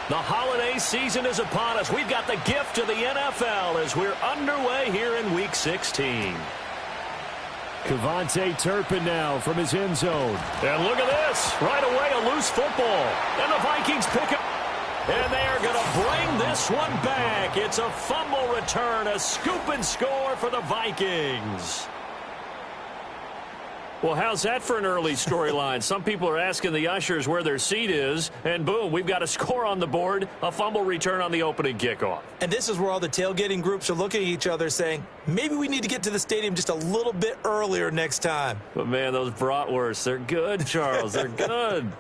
The holiday season is upon us. We've got the gift of the NFL as we're underway here in Week 16. KaVontae Turpin now from his end zone. And look at this. Right away, a loose football. And the Vikings pick up. And they are going to bring this one back. It's a fumble return, a scoop and score for the Vikings. Well, how's that for an early storyline? Some people are asking the ushers where their seat is, and boom, we've got a score on the board, a fumble return on the opening kickoff. And this is where all the tailgating groups are looking at each other saying, maybe we need to get to the stadium just a little bit earlier next time. But, man, those bratwursts, they're good, Charles. They're good.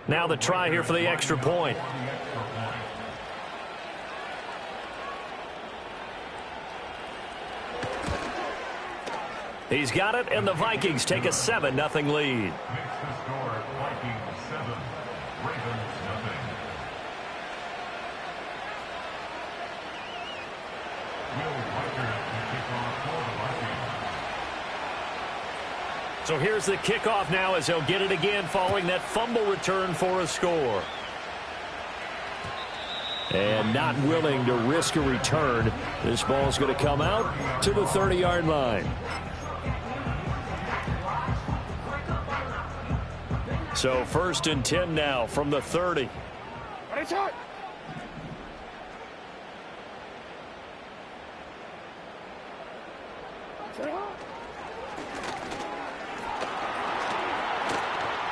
Now the try here for the extra point. He's got it, and the Vikings take a 7-0 lead. So here's the kickoff now as he'll get it again following that fumble return for a score. And not willing to risk a return. This ball's going to come out to the 30-yard line. So 1st and 10 now from the 30.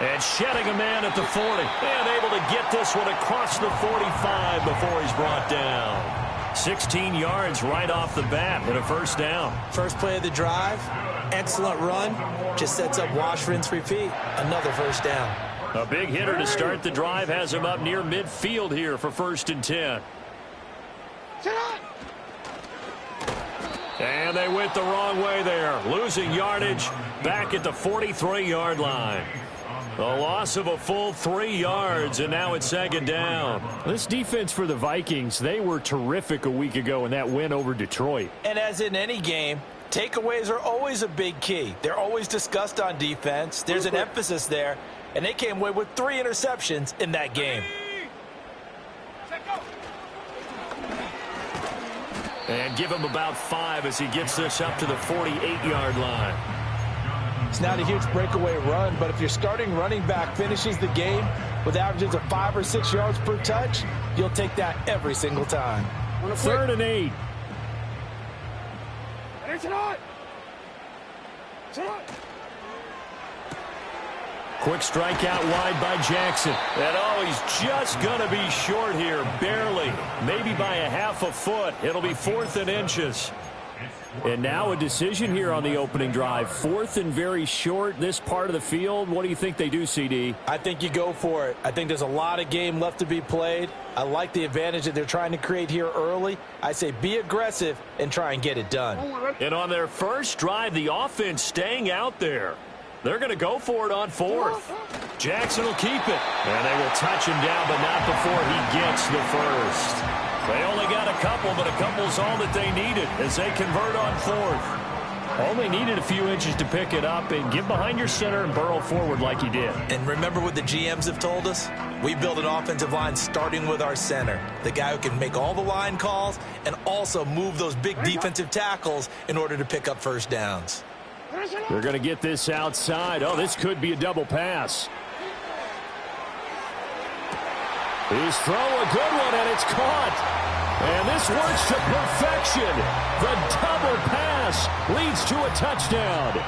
And shedding a man at the 40. And able to get this one across the 45 before he's brought down. 16 yards right off the bat and a first down. First play of the drive, excellent run. Just sets up wash, rinse, repeat. Another first down. A big hitter to start the drive has him up near midfield here for 1st and 10. And they went the wrong way there. Losing yardage back at the 43-yard line. A loss of a full 3 yards, and now it's 2nd down. This defense for the Vikings, they were terrific a week ago in that win over Detroit. And as in any game, takeaways are always a big key. They're always discussed on defense. There's an emphasis there, and they came away with 3 interceptions in that game. And give him about 5 as he gets this up to the 48-yard line. It's not a huge breakaway run, but if your starting running back finishes the game with averages of 5 or 6 yards per touch, you'll take that every single time. 3rd and 8. Quick strikeout wide by Jackson. And oh, he's just going to be short here, barely. Maybe by a half a foot. It'll be 4th and inches. And now a decision here on the opening drive. 4th and very short, this part of the field. What do you think they do, CD? I think you go for it. I think there's a lot of game left to be played. I like the advantage that they're trying to create here early. I say be aggressive and try and get it done. And on their first drive, the offense staying out there. They're going to go for it on 4th. Jackson will keep it. And they will touch him down, but not before he gets the first. They only got a couple, but a couple's all that they needed as they convert on 4th. Only needed a few inches to pick it up and get behind your center and burrow forward like he did. And remember what the GMs have told us? We build an offensive line starting with our center, the guy who can make all the line calls and also move those big defensive tackles in order to pick up first downs. They're going to get this outside. Oh, this could be a double pass. His throw, a good one, and it's caught. And this works to perfection. The double pass leads to a touchdown.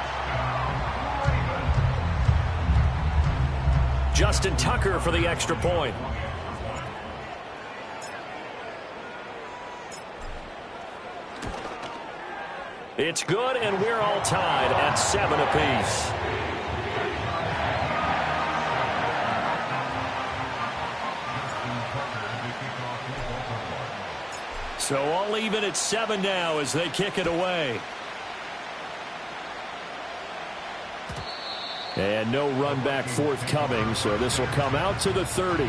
Justin Tucker for the extra point. It's good, and we're all tied at 7 apiece. So all even at 7 now as they kick it away. And no run back forthcoming, so this will come out to the 30.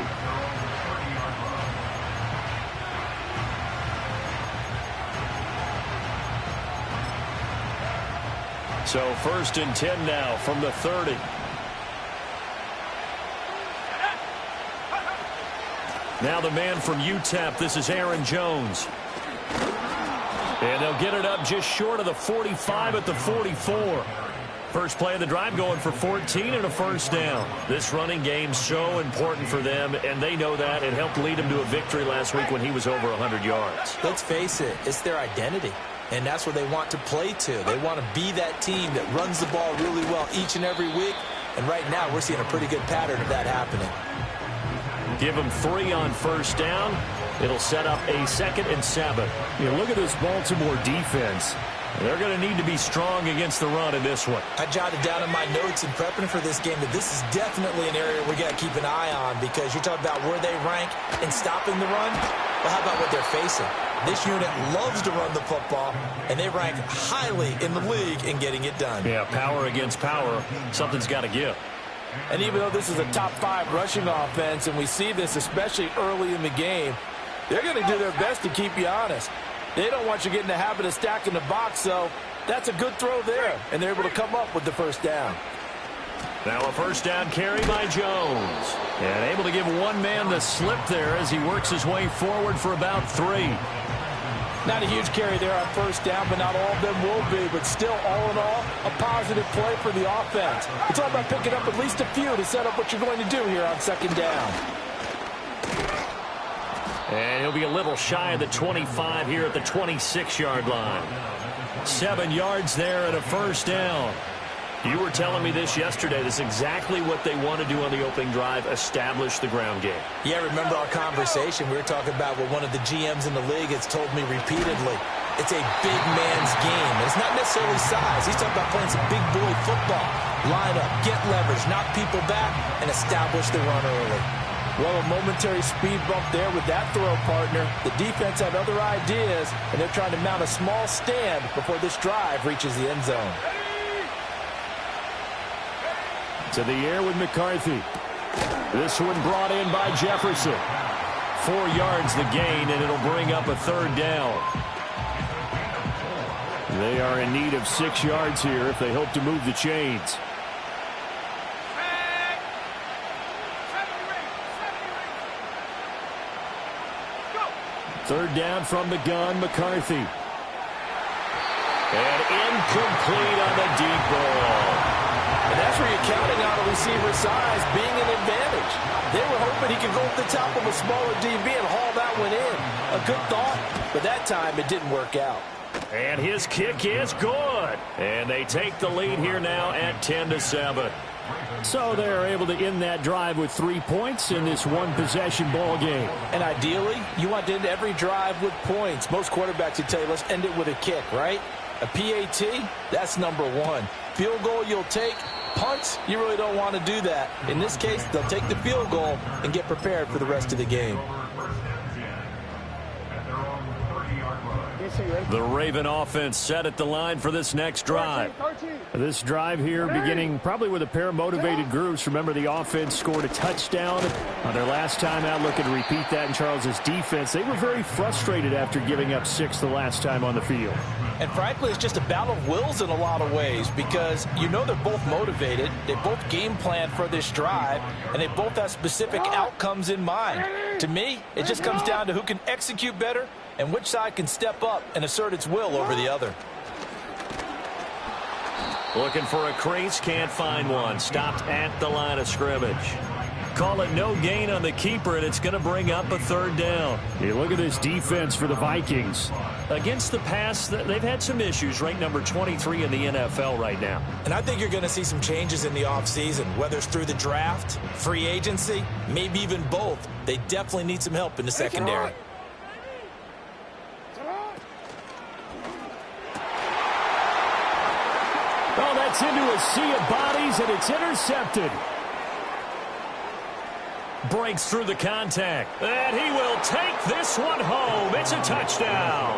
So 1st and 10 now from the 30. Now the man from UTEP, this is Aaron Jones. And they'll get it up just short of the 45 at the 44. First play of the drive going for 14 and a first down. This running game so important for them, and they know that. It helped lead them to a victory last week when he was over 100 yards. Let's face it, it's their identity, and that's what they want to play to. They want to be that team that runs the ball really well each and every week, and right now we're seeing a pretty good pattern of that happening. Give them 3 on first down. It'll set up a 2nd and 7. Look at this Baltimore defense. They're going to need to be strong against the run in this one. I jotted down in my notes in prepping for this game that this is definitely an area we got to keep an eye on, because you're talking about where they rank in stopping the run. Well, how about what they're facing? This unit loves to run the football, and they rank highly in the league in getting it done. Yeah, power against power. Something's got to give. And even though this is a top 5 rushing offense, and we see this especially early in the game, they're going to do their best to keep you honest. They don't want you getting the habit of stacking the box, so that's a good throw there, and they're able to come up with the first down. Now a first down carry by Jones. And able to give one man the slip there as he works his way forward for about 3. Not a huge carry there on first down, but not all of them will be. But still, all in all, a positive play for the offense. It's all about picking up at least a few to set up what you're going to do here on second down. And he'll be a little shy of the 25 here at the 26-yard line. 7 yards there and a first down. You were telling me this yesterday. This is exactly what they want to do on the opening drive, establish the ground game. Yeah, remember our conversation. We were talking about what one of the GMs in the league has told me repeatedly. It's a big man's game. And it's not necessarily size. He's talking about playing some big boy football. Line up, get leverage, knock people back, and establish the run early. Well, a momentary speed bump there with that throw, partner. The defense had other ideas, and they're trying to mount a small stand before this drive reaches the end zone. To the air with McCarthy. This one brought in by Jefferson. 4 yards the gain, and it'll bring up a third down. They are in need of 6 yards here if they hope to move the chains. Third down from the gun, McCarthy. And incomplete on the deep ball. And that's where you're counting on a receiver's size being an advantage. They were hoping he could go up the top of a smaller DB and haul that one in. A good thought, but that time it didn't work out. And his kick is good. And they take the lead here now at 10-7. So they're able to end that drive with 3 points in this one-possession ball game. And ideally, you want to end every drive with points. Most quarterbacks would tell you, let's end it with a kick, right? A PAT, that's number 1. Field goal you'll take. Punts, you really don't want to do that. In this case, they'll take the field goal and get prepared for the rest of the game. The Raven offense set at the line for this next drive. This drive here beginning probably with a pair of motivated groups. Remember, the offense scored a touchdown on their last time out. Looking to repeat that in Charles's defense. They were very frustrated after giving up 6 the last time on the field. And frankly, it's just a battle of wills in a lot of ways, because you know they're both motivated, they both game plan for this drive, and they both have specific outcomes in mind. To me, it just comes down to who can execute better and which side can step up and assert its will over the other. Looking for a crease, can't find one. Stopped at the line of scrimmage. Call it no gain on the keeper, and it's going to bring up a third down. Hey, look at this defense for the Vikings. Against the pass, they've had some issues. Ranked number 23 in the NFL right now. And I think you're going to see some changes in the offseason, whether it's through the draft, free agency, maybe even both. They definitely need some help in the secondary. Oh, that's into a sea of bodies, and it's intercepted. Breaks through the contact. And he will take this one home. It's a touchdown.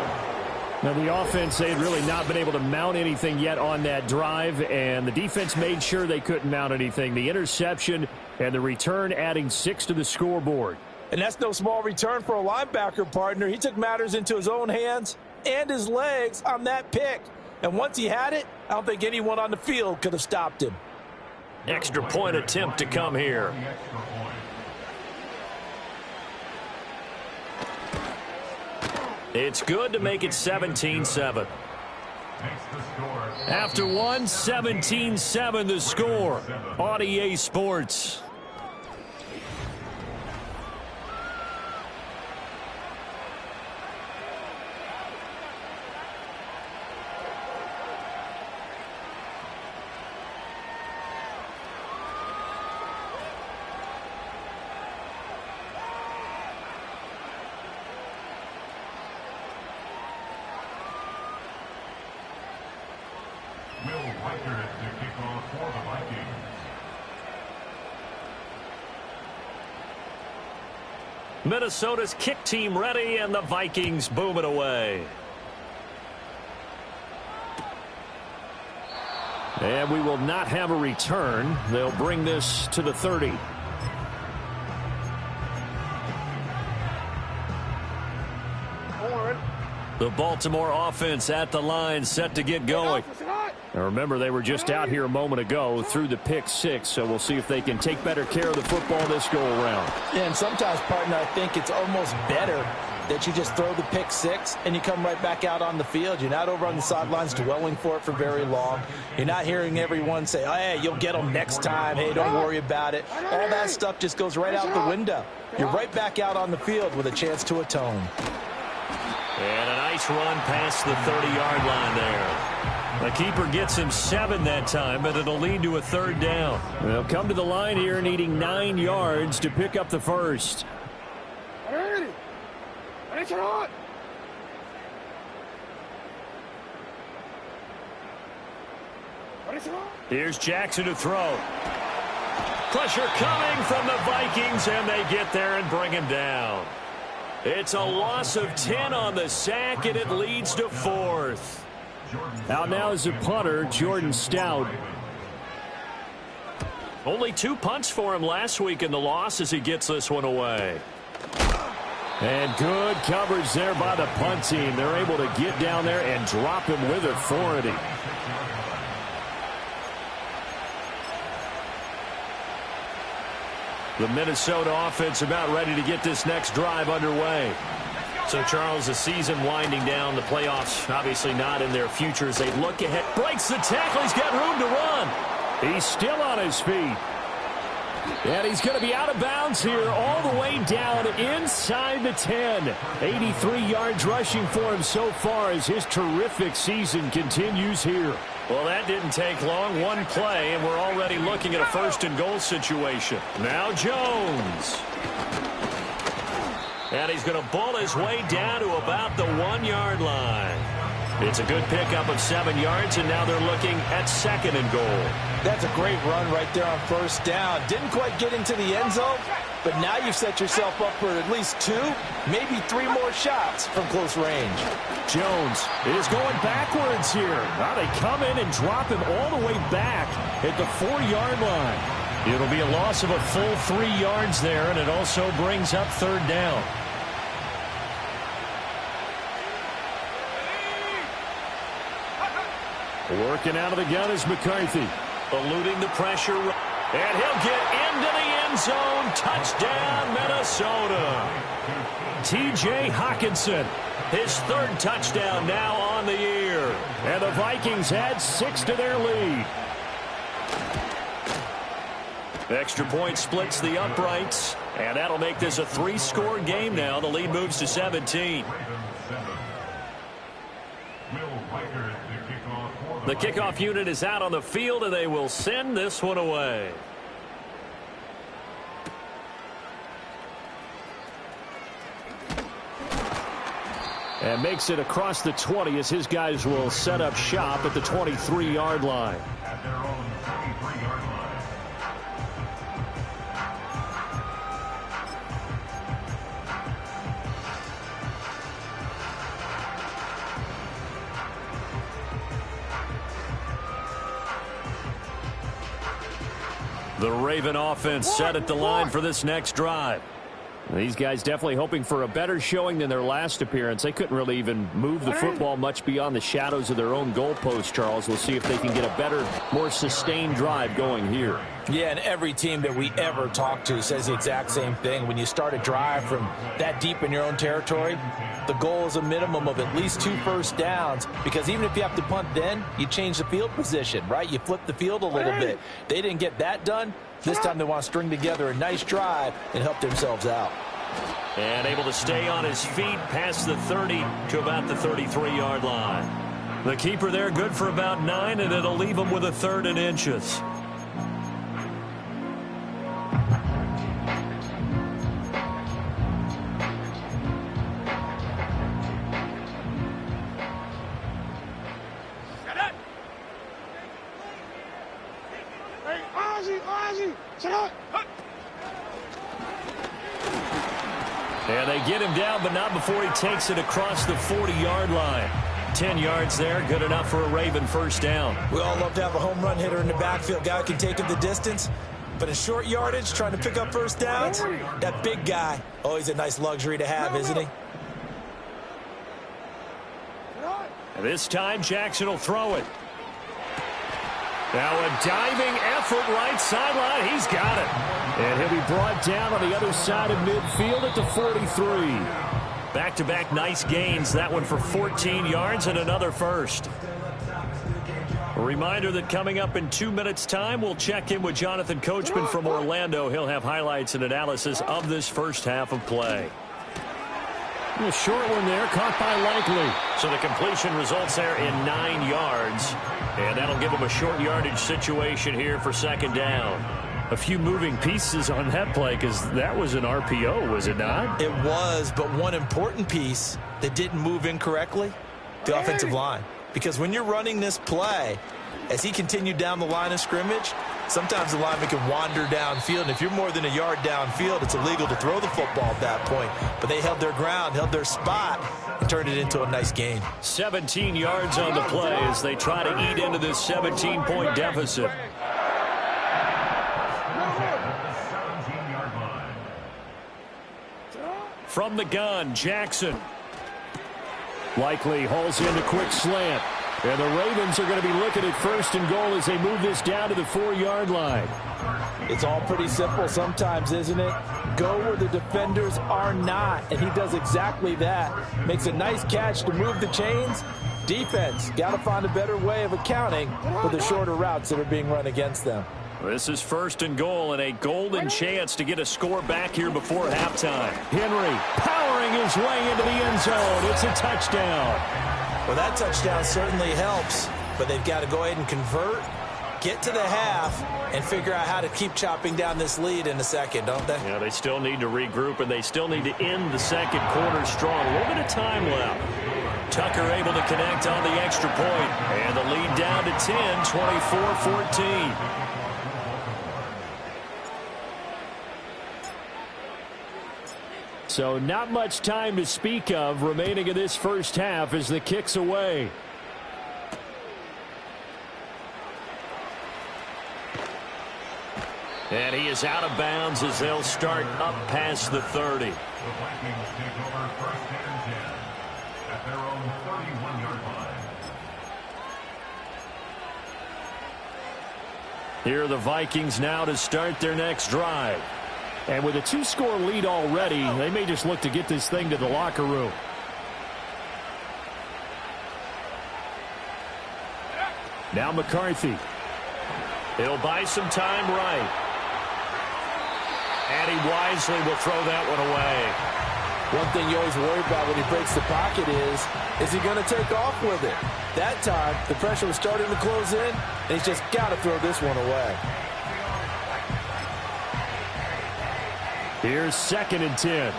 Now, the offense, they had really not been able to mount anything yet on that drive, and the defense made sure they couldn't mount anything. The interception and the return adding 6 to the scoreboard. And that's no small return for a linebacker, partner. He took matters into his own hands and his legs on that pick. And once he had it, I don't think anyone on the field could have stopped him. Extra point attempt to come here. It's good to make it 17-7. After one, 17-7 the score on EA Sports. Minnesota's kick team ready, and the Vikings boom it away. And we will not have a return. They'll bring this to the 30. The Baltimore offense at the line, set to get going. Now remember, they were just out here a moment ago through the pick 6, so we'll see if they can take better care of the football this go-around. Yeah, and sometimes, partner, I think it's almost better that you just throw the pick 6 and you come right back out on the field. You're not over on the sidelines dwelling for it for very long. You're not hearing everyone say, oh, hey, you'll get them next time. Hey, don't worry about it. All that stuff just goes right out the window. You're right back out on the field with a chance to atone. And a nice run past the 30-yard line there. The keeper gets him 7 that time, but it'll lead to a third down. They'll come to the line here needing 9 yards to pick up the first. Here's Jackson to throw. Pressure coming from the Vikings, and they get there and bring him down. It's a loss of 10 on the sack, and it leads to 4th. Out now is the punter, Jordan Stout. Only 2 punts for him last week in the loss as he gets this one away. And good coverage there by the punt team. They're able to get down there and drop him with authority. The Minnesota offense about ready to get this next drive underway. So, Charles, the season winding down, the playoffs obviously not in their future as they look ahead. Breaks the tackle. He's got room to run. He's still on his feet. And he's going to be out of bounds here all the way down inside the 10. 83 yards rushing for him so far as his terrific season continues here. Well, that didn't take long. One play, and we're already looking at a first-and-goal situation. Now Jones. And he's going to bull his way down to about the 1-yard line. It's a good pickup of 7 yards, and now they're looking at 2nd and goal. That's a great run right there on first down. Didn't quite get into the end zone, but now you've set yourself up for at least 2, maybe 3 more shots from close range. Jones is going backwards here. Now they come in and drop him all the way back at the 4-yard line. It'll be a loss of a full 3 yards there, and it also brings up 3rd down. Working out of the gun is McCarthy. Eluding the pressure. And he'll get into the end zone. Touchdown, Minnesota. T.J. Hockenson. His 3rd touchdown now on the year. And the Vikings add 6 to their lead. Extra point splits the uprights. And that'll make this a 3-score game now. The lead moves to 17. The kickoff unit is out on the field, and they will send this one away. And makes it across the 20 as his guys will set up shop at the 23-yard line. The Raven offense set at the line for this next drive. These guys definitely hoping for a better showing than their last appearance. They couldn't really even move the football much beyond the shadows of their own goalpost, Charles. We'll see if they can get a better, more sustained drive going here. Yeah, and every team that we ever talk to says the exact same thing. When you start a drive from that deep in your own territory, the goal is a minimum of at least 2 first downs, because even if you have to punt then, you change the field position, right? You flip the field a little bit. They didn't get that done. This time they want to string together a nice drive and help themselves out. And able to stay on his feet past the 30 to about the 33-yard line. The keeper there good for about 9, and it'll leave him with a 3rd and inches. And they get him down, but not before he takes it across the 40-yard line. 10 yards there, good enough for a Raven first down. We all love to have a home run hitter in the backfield. Guy who can take it the distance. But in short yardage, trying to pick up first downs, that big guy, always a nice luxury to have, isn't he? This time, Jackson will throw it. Now a diving effort right sideline. He's got it. And he'll be brought down on the other side of midfield at the 43. Back-to-back nice gains. That one for 14 yards and another first. A reminder that coming up in 2 minutes' time, we'll check in with Jonathan Coachman from Orlando. He'll have highlights and analysis of this first half of play. A short one there, caught by Likely. So the completion results there in 9 yards. And that'll give him a short yardage situation here for second down. A few moving pieces on that play, because that was an RPO, was it not? It was, but one important piece that didn't move incorrectly, the offensive line. Because when you're running this play, as he continued down the line of scrimmage, sometimes the lineman can wander downfield. And if you're more than a yard downfield, it's illegal to throw the football at that point. But they held their ground, held their spot, and turned it into a nice gain. 17 yards on the play as they try to eat into this 17-point deficit. From the gun, Jackson. Likely hauls in the quick slant. And the Ravens are going to be looking at 1st and goal as they move this down to the 4-yard line. It's all pretty simple sometimes, isn't it? Go where the defenders are not, and he does exactly that. Makes a nice catch to move the chains. Defense got to find a better way of accounting for the shorter routes that are being run against them. This is 1st and goal, and a golden chance to get a score back here before halftime. Henry powering his way into the end zone. It's a touchdown. Well, that touchdown certainly helps, but they've got to go ahead and convert, get to the half, and figure out how to keep chopping down this lead in a second, don't they? Yeah, they still need to regroup, and they still need to end the second quarter strong. A little bit of time left. Tucker able to connect on the extra point, and the lead down to 10, 24-14. So not much time to speak of remaining in this first half as the kick's away. And he is out of bounds as they'll start up past the 30. Here are the Vikings now to start their next drive. And with a 2-score lead already, they may just look to get this thing to the locker room. Now McCarthy. He'll buy some time right. And he wisely will throw that one away. One thing you always worry about when he breaks the pocket is he going to take off with it? That time, the pressure was starting to close in, and he's just got to throw this one away. Here's 2nd and 10.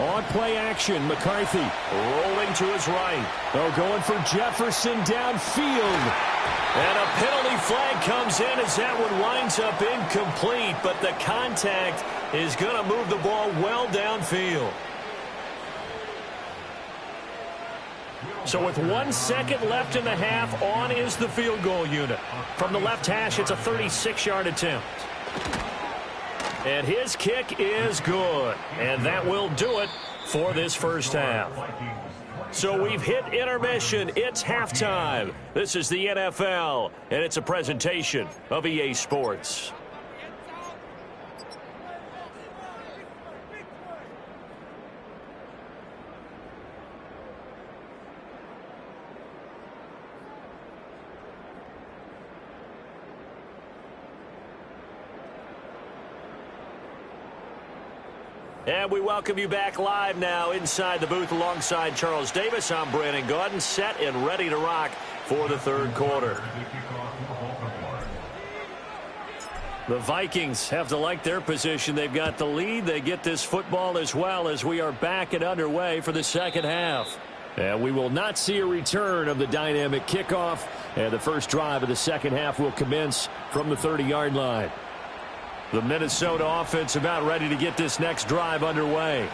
On play action, McCarthy Rolling to his right. Oh, going for Jefferson downfield. And a penalty flag comes in as that one winds up incomplete, but the contact is going to move the ball well downfield. So with 1 second left in the half, on is the field goal unit. From the left hash, it's a 36-yard attempt. And his kick is good. And that will do it for this first half. So we've hit intermission. It's halftime. This is the NFL, and it's a presentation of EA Sports. And we welcome you back live now inside the booth alongside Charles Davis. I'm Brandon Gaudin, set and ready to rock for the third quarter. The Vikings have to like their position. They've got the lead. They get this football as well as we are back and underway for the second half. And we will not see a return of the dynamic kickoff. And the first drive of the second half will commence from the 30-yard line. The Minnesota offense about ready to get this next drive underway.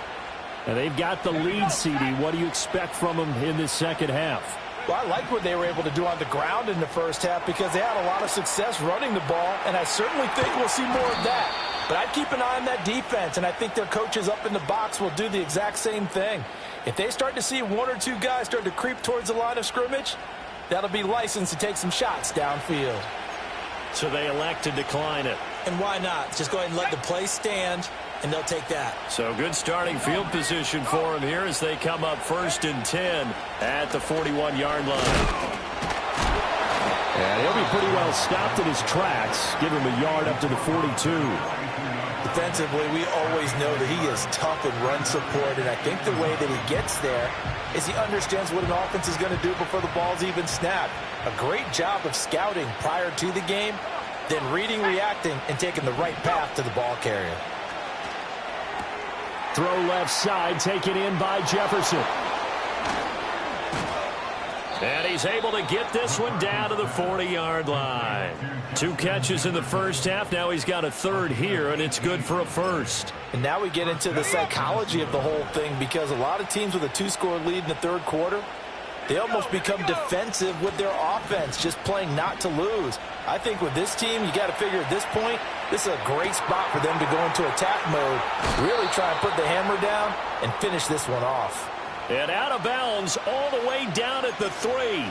And they've got the lead, CD. What do you expect from them in this second half? Well, I like what they were able to do on the ground in the first half because they had a lot of success running the ball, and I certainly think we'll see more of that. But I'd keep an eye on that defense, and I think their coaches up in the box will do the exact same thing. If they start to see one or two guys start to creep towards the line of scrimmage, that'll be licensed to take some shots downfield. So they elect to decline it. And why not? Just go ahead and let the play stand, and they'll take that. So good starting field position for them here as they come up 1st and 10 at the 41-yard line. And he'll be pretty well stopped in his tracks. Give him a yard up to the 42. Defensively, we always know that he is tough in run support, and I think the way that he gets there is he understands what an offense is going to do before the ball's even snapped. A great job of scouting prior to the game, then reading, reacting, and taking the right path to the ball carrier. Throw left side, taken in by Jefferson. And he's able to get this one down to the 40-yard line. 2 catches in the first half. Now he's got a third here, and it's good for a first. And now we get into the psychology of the whole thing because a lot of teams with a 2-score lead in the third quarter, they almost become defensive with their offense, just playing not to lose. I think with this team, you got to figure at this point, this is a great spot for them to go into attack mode, really try and put the hammer down and finish this one off. And out of bounds all the way down at the 3.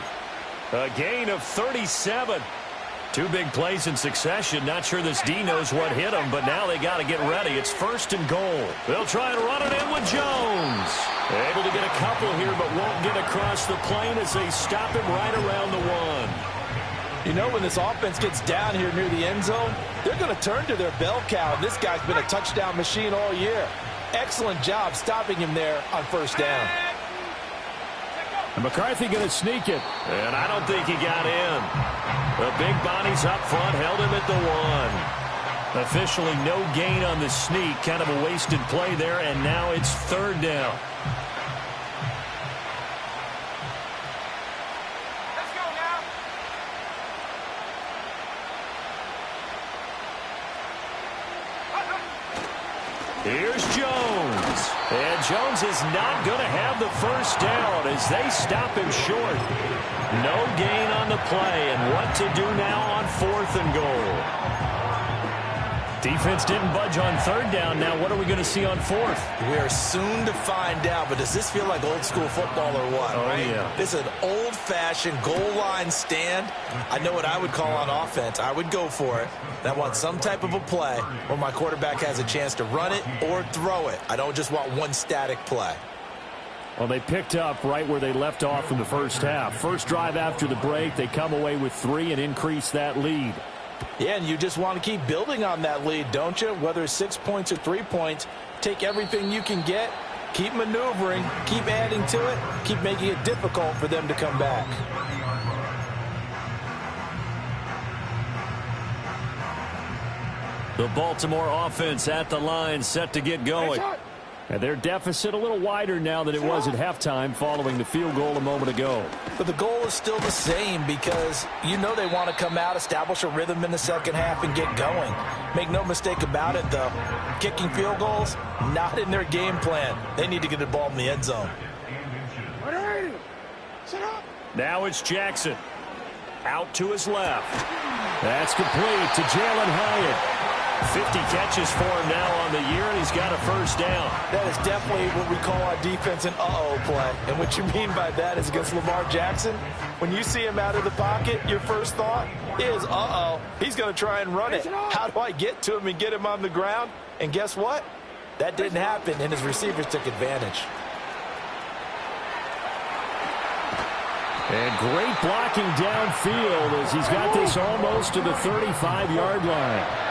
A gain of 37. 2 big plays in succession. Not sure this D knows what hit him, but now they got to get ready. It's 1st and goal. They'll try and run it in with Jones. Able to get a couple here, but won't get across the plane as they stop him right around the 1. You know, when this offense gets down here near the end zone, they're going to turn to their bell cow, and this guy's been a touchdown machine all year. Excellent job stopping him there on 1st down. And McCarthy going to sneak it. And I don't think he got in. The big bodies up front held him at the 1. Officially no gain on the sneak. Kind of a wasted play there, and now it's 3rd down. Here's Jones. And Jones is not going to have the first down as they stop him short. No gain on the play, and what to do now on 4th and goal. Defense didn't budge on 3rd down. Now what are we going to see on 4th? We are soon to find out, but does this feel like old school football or what? Oh, right? Yeah. This is an old-fashioned goal line stand. I know what I would call on offense. I would go for it. I want some type of a play where my quarterback has a chance to run it or throw it. I don't just want one static play. Well, they picked up right where they left off in the first half. First drive after the break, they come away with 3 and increase that lead. Yeah, and you just want to keep building on that lead, don't you? Whether it's 6 points or 3 points, take everything you can get, keep maneuvering, keep adding to it, keep making it difficult for them to come back. The Baltimore offense at the line, set to get going. And their deficit a little wider now than it was at halftime following the field goal a moment ago. But the goal is still the same because you know they want to come out, establish a rhythm in the second half, and get going. Make no mistake about it, though. Kicking field goals, not in their game plan. They need to get the ball in the end zone. Now it's Jackson. Out to his left. That's complete to Jalen Hyatt. 50 catches for him now on the year, and he's got a first down. That is definitely what we call our defense an uh-oh play. And what you mean by that is against Lamar Jackson, when you see him out of the pocket, your first thought is, uh-oh, he's going to try and run it. How do I get to him and get him on the ground? And guess what? That didn't happen, and his receivers took advantage. And great blocking downfield as he's got this almost to the 35-yard line.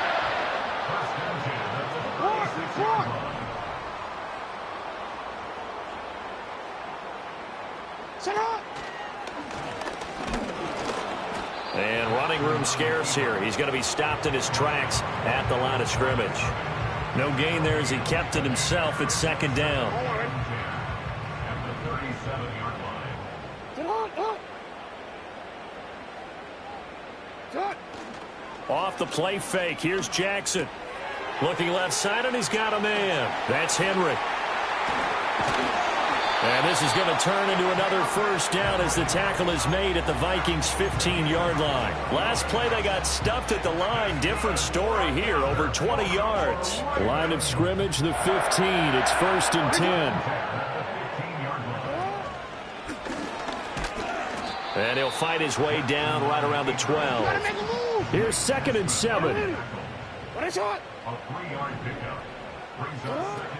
And running room scarce here. He's going to be stopped in his tracks at the line of scrimmage. No gain there as he kept it himself at second down. Off the play fake. Here's Jackson. Looking left side, and he's got a man. That's Henry. And this is going to turn into another first down as the tackle is made at the Vikings' 15-yard line. Last play, they got stuffed at the line. Different story here, over 20 yards. Line of scrimmage, the 15. It's 1st and 10. And he'll fight his way down right around the 12. Here's 2nd and 7.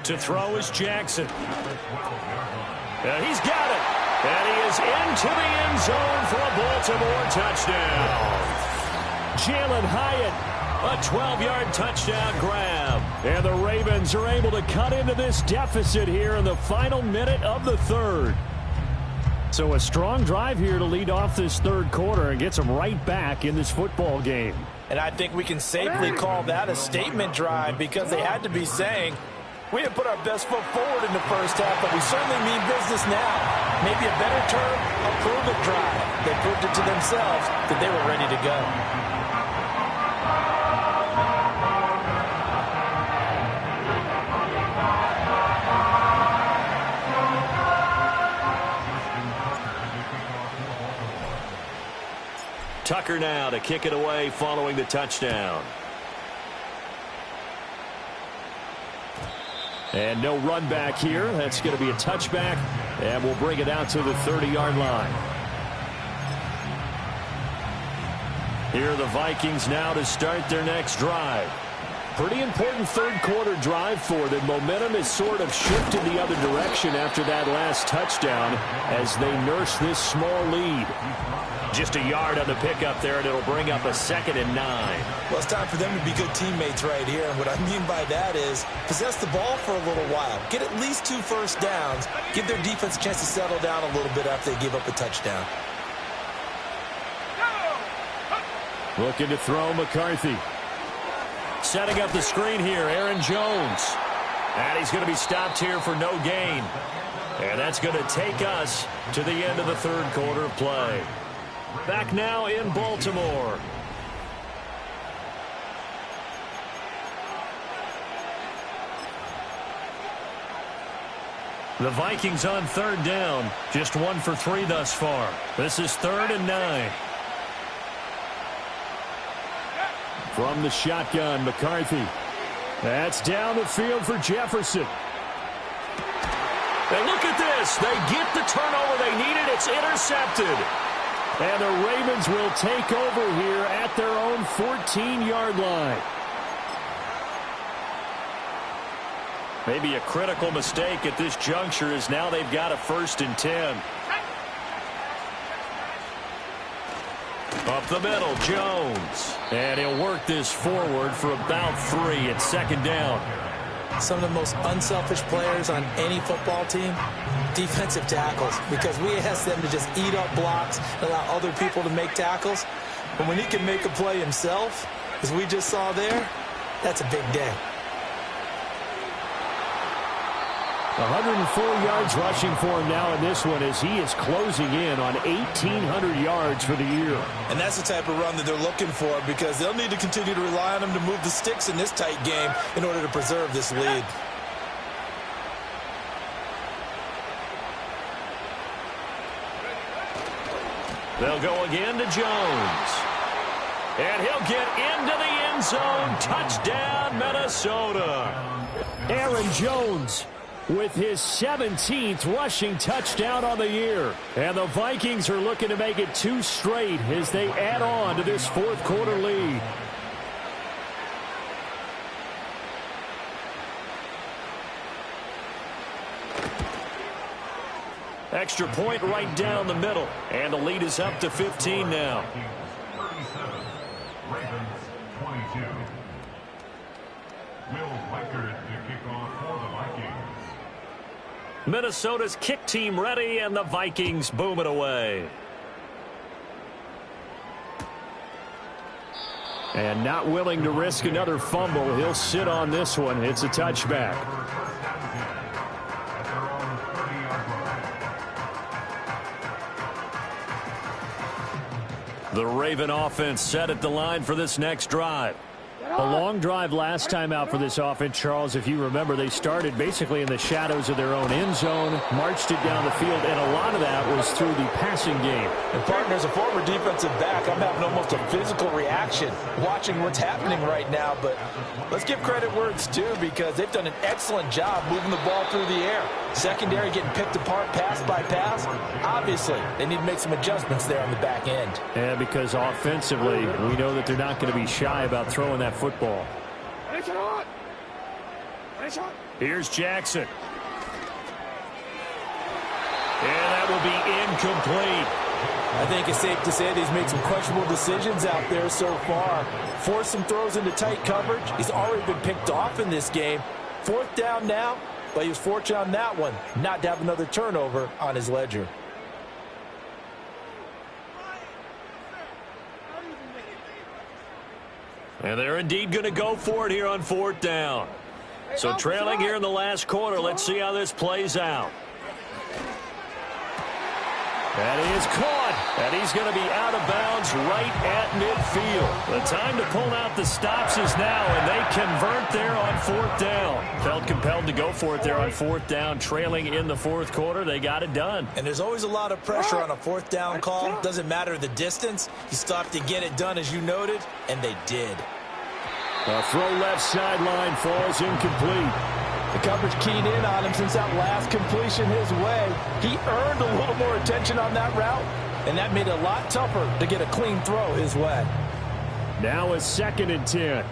To throw is Jackson. And he's got it. And he is into the end zone for a Baltimore touchdown. Jalen Hyatt, a 12-yard touchdown grab. And the Ravens are able to cut into this deficit here in the final minute of the third. So a strong drive here to lead off this third quarter and gets them right back in this football game. And I think we can safely call that a statement drive because they had to be saying, we didn't put our best foot forward in the first half, but we certainly mean business now. Maybe a better term, a prove-it drive. They proved it to themselves that they were ready to go. Tucker now to kick it away following the touchdown. And no run back here. That's going to be a touchback, and we'll bring it out to the 30-yard line. Here are the Vikings now to start their next drive. Pretty important third quarter drive for them. Momentum has sort of shifted the other direction after that last touchdown as they nurse this small lead. Just a yard on the pickup there, and it'll bring up a 2nd and 9. Well, it's time for them to be good teammates right here. And what I mean by that is possess the ball for a little while. Get at least 2 first downs. Give their defense a chance to settle down a little bit after they give up a touchdown. Looking to throw McCarthy. Setting up the screen here, Aaron Jones. And he's going to be stopped here for no gain. And that's going to take us to the end of the third quarter of play. Back now in Baltimore. The Vikings on third down. Just 1 for 3 thus far. This is 3rd and 9. From the shotgun, McCarthy. That's down the field for Jefferson. And look at this. They get the turnover they needed. It's intercepted. And the Ravens will take over here at their own 14-yard line. Maybe a critical mistake at this juncture is now they've got a 1st and 10. Up the middle, Jones. And he'll work this forward for about 3 at 2nd down. Some of the most unselfish players on any football team, defensive tackles, because we ask them to just eat up blocks and allow other people to make tackles. But when he can make a play himself, as we just saw there, that's a big day. 104 yards rushing for him now in this one as he is closing in on 1,800 yards for the year. And that's the type of run that they're looking for because they'll need to continue to rely on him to move the sticks in this tight game in order to preserve this lead. They'll go again to Jones. And he'll get into the end zone. Touchdown, Minnesota. Aaron Jones with his 17th rushing touchdown on the year. And the Vikings are looking to make it 2 straight as they add on to this fourth quarter lead. Extra point right down the middle. And the lead is up to 15 now. 37, Ravens 22. Will Reichard to kick off for the Vikings. Minnesota's kick team ready, and the Vikings boom it away. And not willing to risk another fumble. He'll sit on this one. It's a touchback. The Raven offense set at the line for this next drive. A long drive last time out for this offense, Charles. If you remember, they started basically in the shadows of their own end zone, marched it down the field, and a lot of that was through the passing game. And partner, as a former defensive back, I'm having almost a physical reaction watching what's happening right now. But let's give credit where it's due, because they've done an excellent job moving the ball through the air. Secondary getting picked apart pass by pass. Obviously, they need to make some adjustments there on the back end. And because offensively, we know that they're not going to be shy about throwing that football. Here's Jackson. And that will be incomplete. I think it's safe to say that he's made some questionable decisions out there so far. Forced some throws into tight coverage. He's already been picked off in this game. 4th down now, but he was fortunate on that one not to have another turnover on his ledger. And they're indeed going to go for it here on 4th down. So trailing here in the last quarter, let's see how this plays out. That is caught, and he's going to be out of bounds right at midfield. The time to pull out the stops is now, and they convert there on 4th down. Felt compelled to go for it there on 4th down, trailing in the 4th quarter. They got it done. And there's always a lot of pressure on a 4th down call. Doesn't matter the distance. You stop to get it done, as you noted, and they did. A throw left sideline falls incomplete. The coverage keyed in on him since that last completion his way. He earned a little more attention on that route, and that made it a lot tougher to get a clean throw his way. Now a 2nd and 10.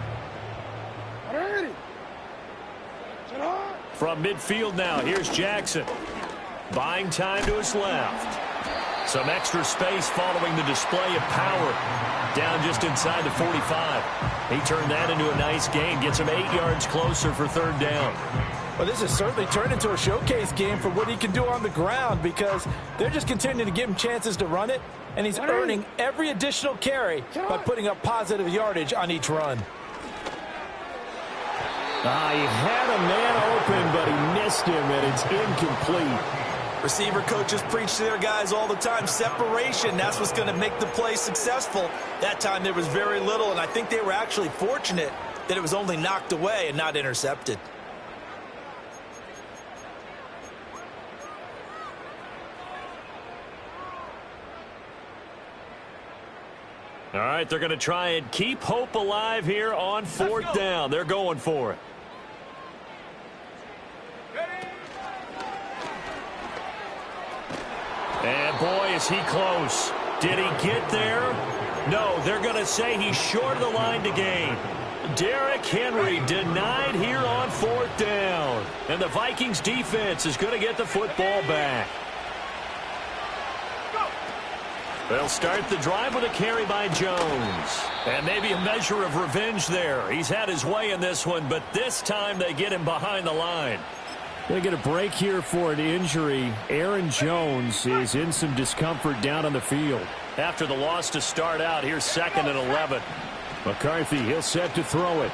From midfield now, here's Jackson. Buying time to his left. Some extra space following the display of power. Down just inside the 45. He turned that into a nice gain. Gets him 8 yards closer for 3rd down. Well, this has certainly turned into a showcase game for what he can do on the ground, because they're just continuing to give him chances to run it, and he's earning every additional carry by putting up positive yardage on each run. He had a man open, but he missed him, and it's incomplete. Receiver coaches preach to their guys all the time. Separation, that's what's going to make the play successful. That time there was very little, and I think they were actually fortunate that it was only knocked away and not intercepted. All right, they're going to try and keep hope alive here on 4th down. They're going for it. And boy, is he close. Did he get there? No, they're going to say he's short of the line to gain. Derrick Henry denied here on 4th down. And the Vikings defense is going to get the football back. They'll start the drive with a carry by Jones. And maybe a measure of revenge there. He's had his way in this one, but this time they get him behind the line. They get a break here for an injury. Aaron Jones is in some discomfort down on the field. After the loss to start out, here's 2nd and 11. McCarthy, he'll set to throw it.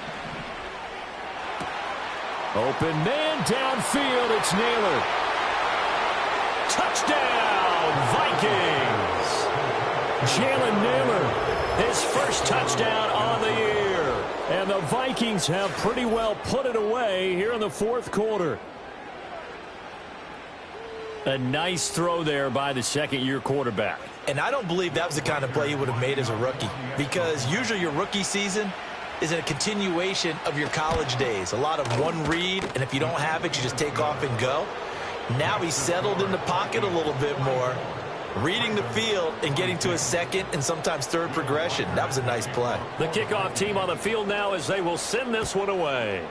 Open man downfield. It's Naylor. Touchdown, Vikings! Jalen Naylor, his first touchdown on the year. And the Vikings have pretty well put it away here in the 4th quarter. A nice throw there by the second-year quarterback. And I don't believe that was the kind of play he would have made as a rookie, because usually your rookie season is a continuation of your college days. A lot of one read, and if you don't have it, you just take off and go. Now he's settled in the pocket a little bit more, reading the field and getting to a second and sometimes third progression. That was a nice play. The kickoff team on the field now as they will send this one away.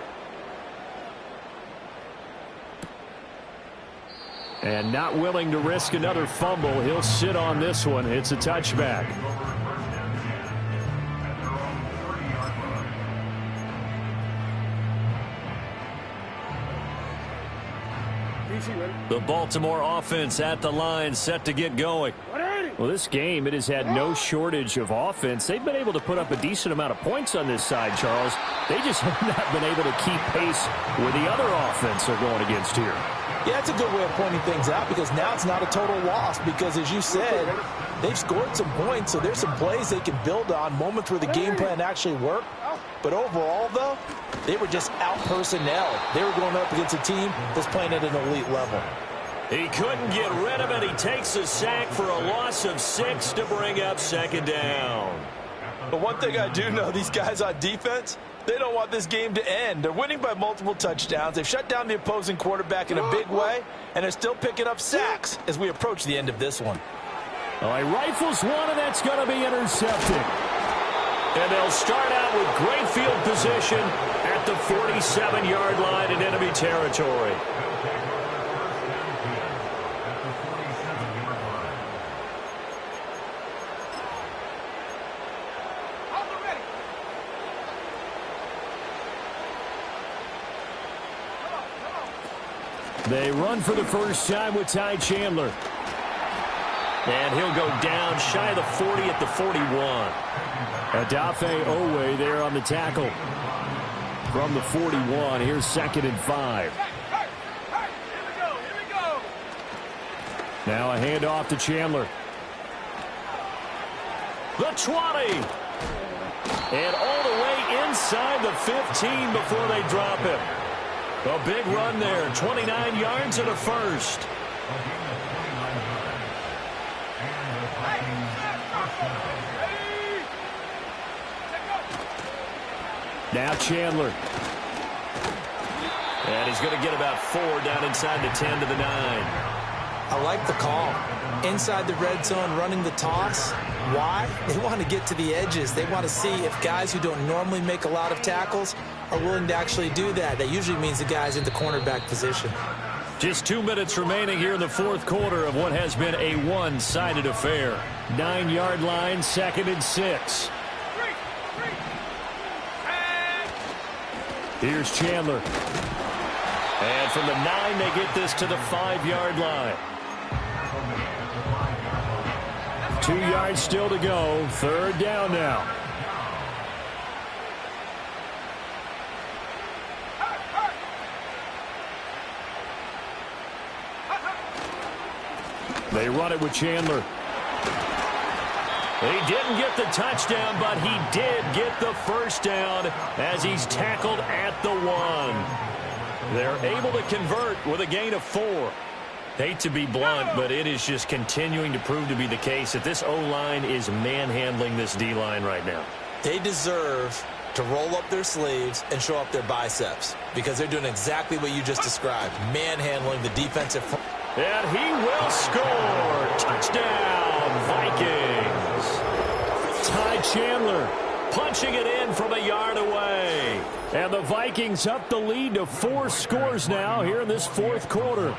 And not willing to risk another fumble, he'll sit on this one. It's a touchback. The Baltimore offense at the line, set to get going. Well, this game, it has had no shortage of offense. They've been able to put up a decent amount of points on this side, Charles. They just have not been able to keep pace with the other offense they're going against here. Yeah, that's a good way of pointing things out, because now it's not a total loss, because as you said, they've scored some points, so there's some plays they can build on, moments where the game plan actually worked. But overall, though, they were just out-personnel. They were going up against a team that's playing at an elite level. He couldn't get rid of it. He takes a sack for a loss of 6 to bring up second down. But one thing I do know, these guys on defense, they don't want this game to end. They're winning by multiple touchdowns. They've shut down the opposing quarterback in a big way, and they're still picking up sacks as we approach the end of this one. Well, he rifles one, and that's going to be intercepted. And they'll start out with great field position at the 47-yard line in enemy territory. They run for the first time with Ty Chandler. And he'll go down shy of the 40 at the 41. Odafe Owe there on the tackle. From the 41, here's 2nd and 5. Now a handoff to Chandler. The 20. And all the way inside the 15 before they drop him. A big run there, 29 yards and a first. Now Chandler. And he's going to get about 4 down inside the 10 to the 9. I like the call. Inside the red zone, running the toss. Why? They want to get to the edges. They want to see if guys who don't normally make a lot of tackles are willing to actually do that. That usually means the guys in the cornerback position. Just 2 minutes remaining here in the fourth quarter of what has been a one-sided affair. 9-yard line, 2nd and 6. Here's Chandler. And from the 9, they get this to the 5-yard line. 2 yards still to go. 3rd down now. They run it with Chandler. He didn't get the touchdown, but he did get the first down as he's tackled at the 1. They're able to convert with a gain of 4. Hate to be blunt, but it is just continuing to prove to be the case that this O-line is manhandling this D-line right now. They deserve to roll up their sleeves and show up their biceps, because they're doing exactly what you just described, manhandling the defensive front. And he will score. Touchdown, Vikings. Ty Chandler punching it in from a yard away. And the Vikings up the lead to 4 scores now here in this fourth quarter.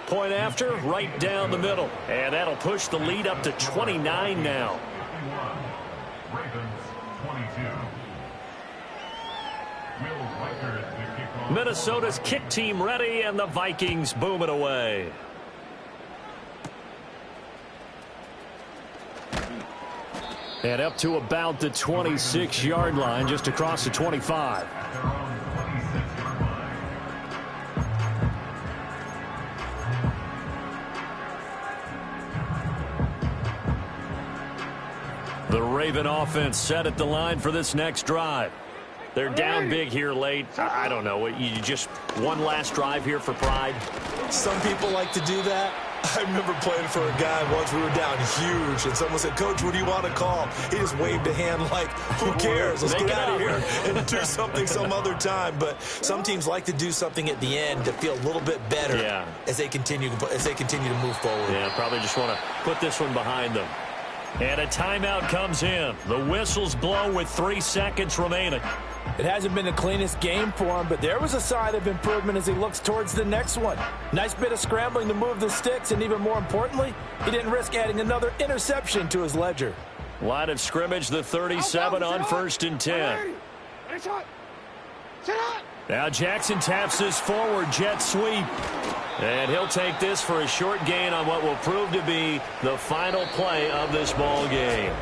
Point after, right down the middle. And that'll push the lead up to 29 now. Ravens 22. Will Reichard to kick off. Minnesota's kick team ready, and the Vikings boom it away. And up to about the 26-yard line, just across the 25. The Raven offense set at the line for this next drive. They're down big here late. I don't know. You just one last drive here for pride? Some people like to do that. I remember playing for a guy once. We were down huge, and someone said, "Coach, what do you want to call?" He just waved a hand like, who cares? Let's get out of here and do something some other time. But some teams like to do something at the end to feel a little bit better as they continue to move forward. Yeah, probably just want to put this one behind them. And a timeout comes in. The whistles blow with 3 seconds remaining. It hasn't been the cleanest game for him, but there was a sign of improvement as he looks towards the next one. Nice bit of scrambling to move the sticks, and even more importantly, he didn't risk adding another interception to his ledger. Line of scrimmage, the 37 on 1st and 10. Now Jackson taps this forward jet sweep. And he'll take this for a short gain on what will prove to be the final play of this ball game.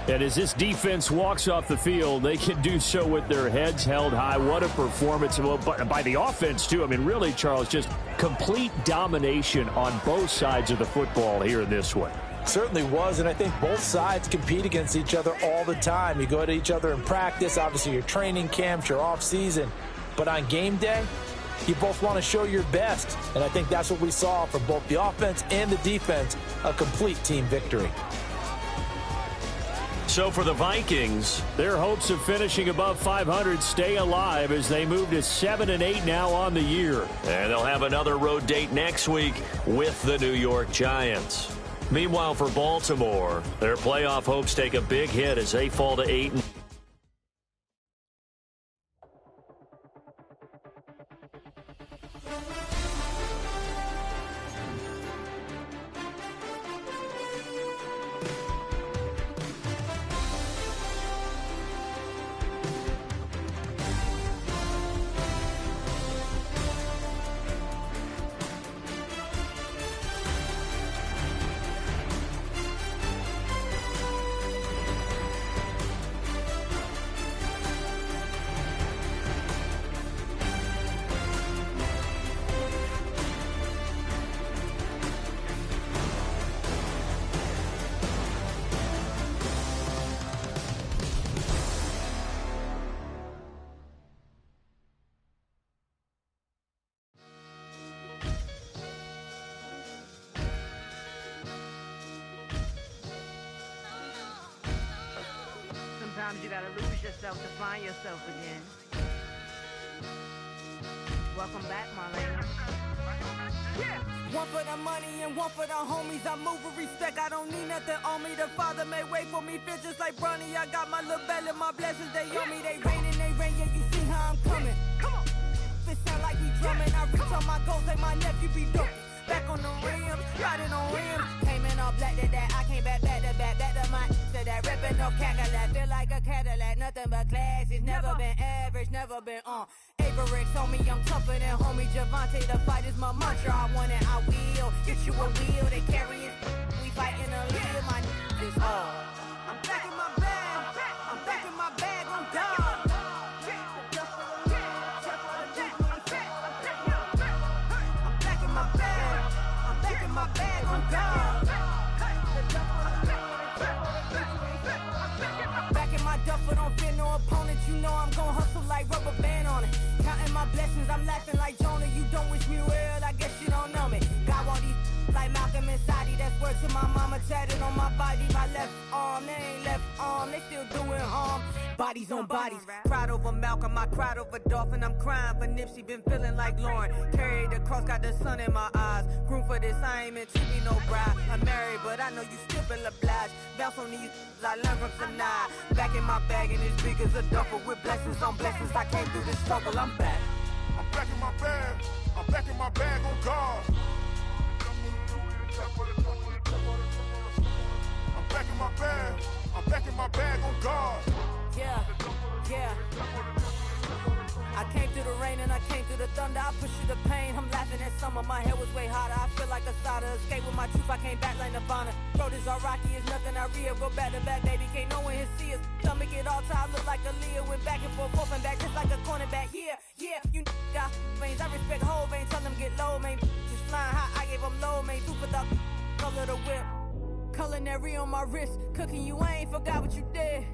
And as this defense walks off the field, they can do so with their heads held high. What a performance by the offense, too. I mean, really, Charles, just complete domination on both sides of the football here in this one. Certainly was, and I think both sides compete against each other all the time. You go at each other in practice, obviously your training camps, your off-season. But on game day, you both want to show your best. And I think that's what we saw from both the offense and the defense, a complete team victory. So for the Vikings, their hopes of finishing above 500 stay alive as they move to 7-8 now on the year. And they'll have another road date next week with the New York Giants. Meanwhile, for Baltimore, their playoff hopes take a big hit as they fall to 8. Sometimes you gotta lose yourself to find yourself again. Welcome back, Marlena. Yeah. One for the money and one for the homies. I move with respect, I don't need nothing on me. The Father may wait for me, bitch, just like Bronny. I got my little belly, my blessings, they on me. They rain, yeah, you see how I'm coming. Come on. This sound like we drumming. I reach on my goals like my nephew be dope. Back on the rims, riding on rims. Came in all black to that, I came back to my, to that ripping no Cadillac. Feel like a Cadillac, nothing but class. It's never been average, never been on. Average told me I'm tougher than homie Javante. The fight is my mantra, I want it, I will. Get you a wheel, they carry it. We fighting a lead, my is all. I'm back in my bag, I'm back in my bag on God. My bag on God. Back in my duffel, don't fear no opponent. You know I'm gon' hustle like rubber band on it. Counting my blessings, I'm laughing like Jonah. You don't wish me well, I guess you don't know me. Got all these like Malcolm and Sadie. That's word to my mama, tatted on my body. My left arm, they ain't left arm, they still doing harm. Bodies on bodies, cried over Malcolm, I cried over Dolphin. I'm crying for Nipsey, been feeling like Lauren. Carried the cross, got the sun in my eyes. Room for this, I ain't meant to be no bride. I'm married, but I know you still feel obliged. Bounce on these, I learned from Sanaa. Back in my bag, and it's big as a duffel. With blessings on blessings, I came through this struggle, I'm back. I'm back in my bag, I'm back in my bag on God. I'm back in my bag, I'm back in my bag on God. Yeah, yeah. I came through the rain and I came through the thunder. I pushed through the pain, I'm laughing at summer. My head was way hotter, I feel like a starter. Escape with my truth, I came back like Nirvana. Throat is all rocky, it's nothing I real. Go back to back, baby, can't no one here see us. Stomach it all tied, look like a Leah. Went back and forth and back, just like a cornerback. Yeah, yeah, you got veins, I respect whole veins. Tell them get low, man. Just flying high, I gave them low, man. Super the color the whip. Culinary on my wrist, cooking you, I ain't forgot what you did.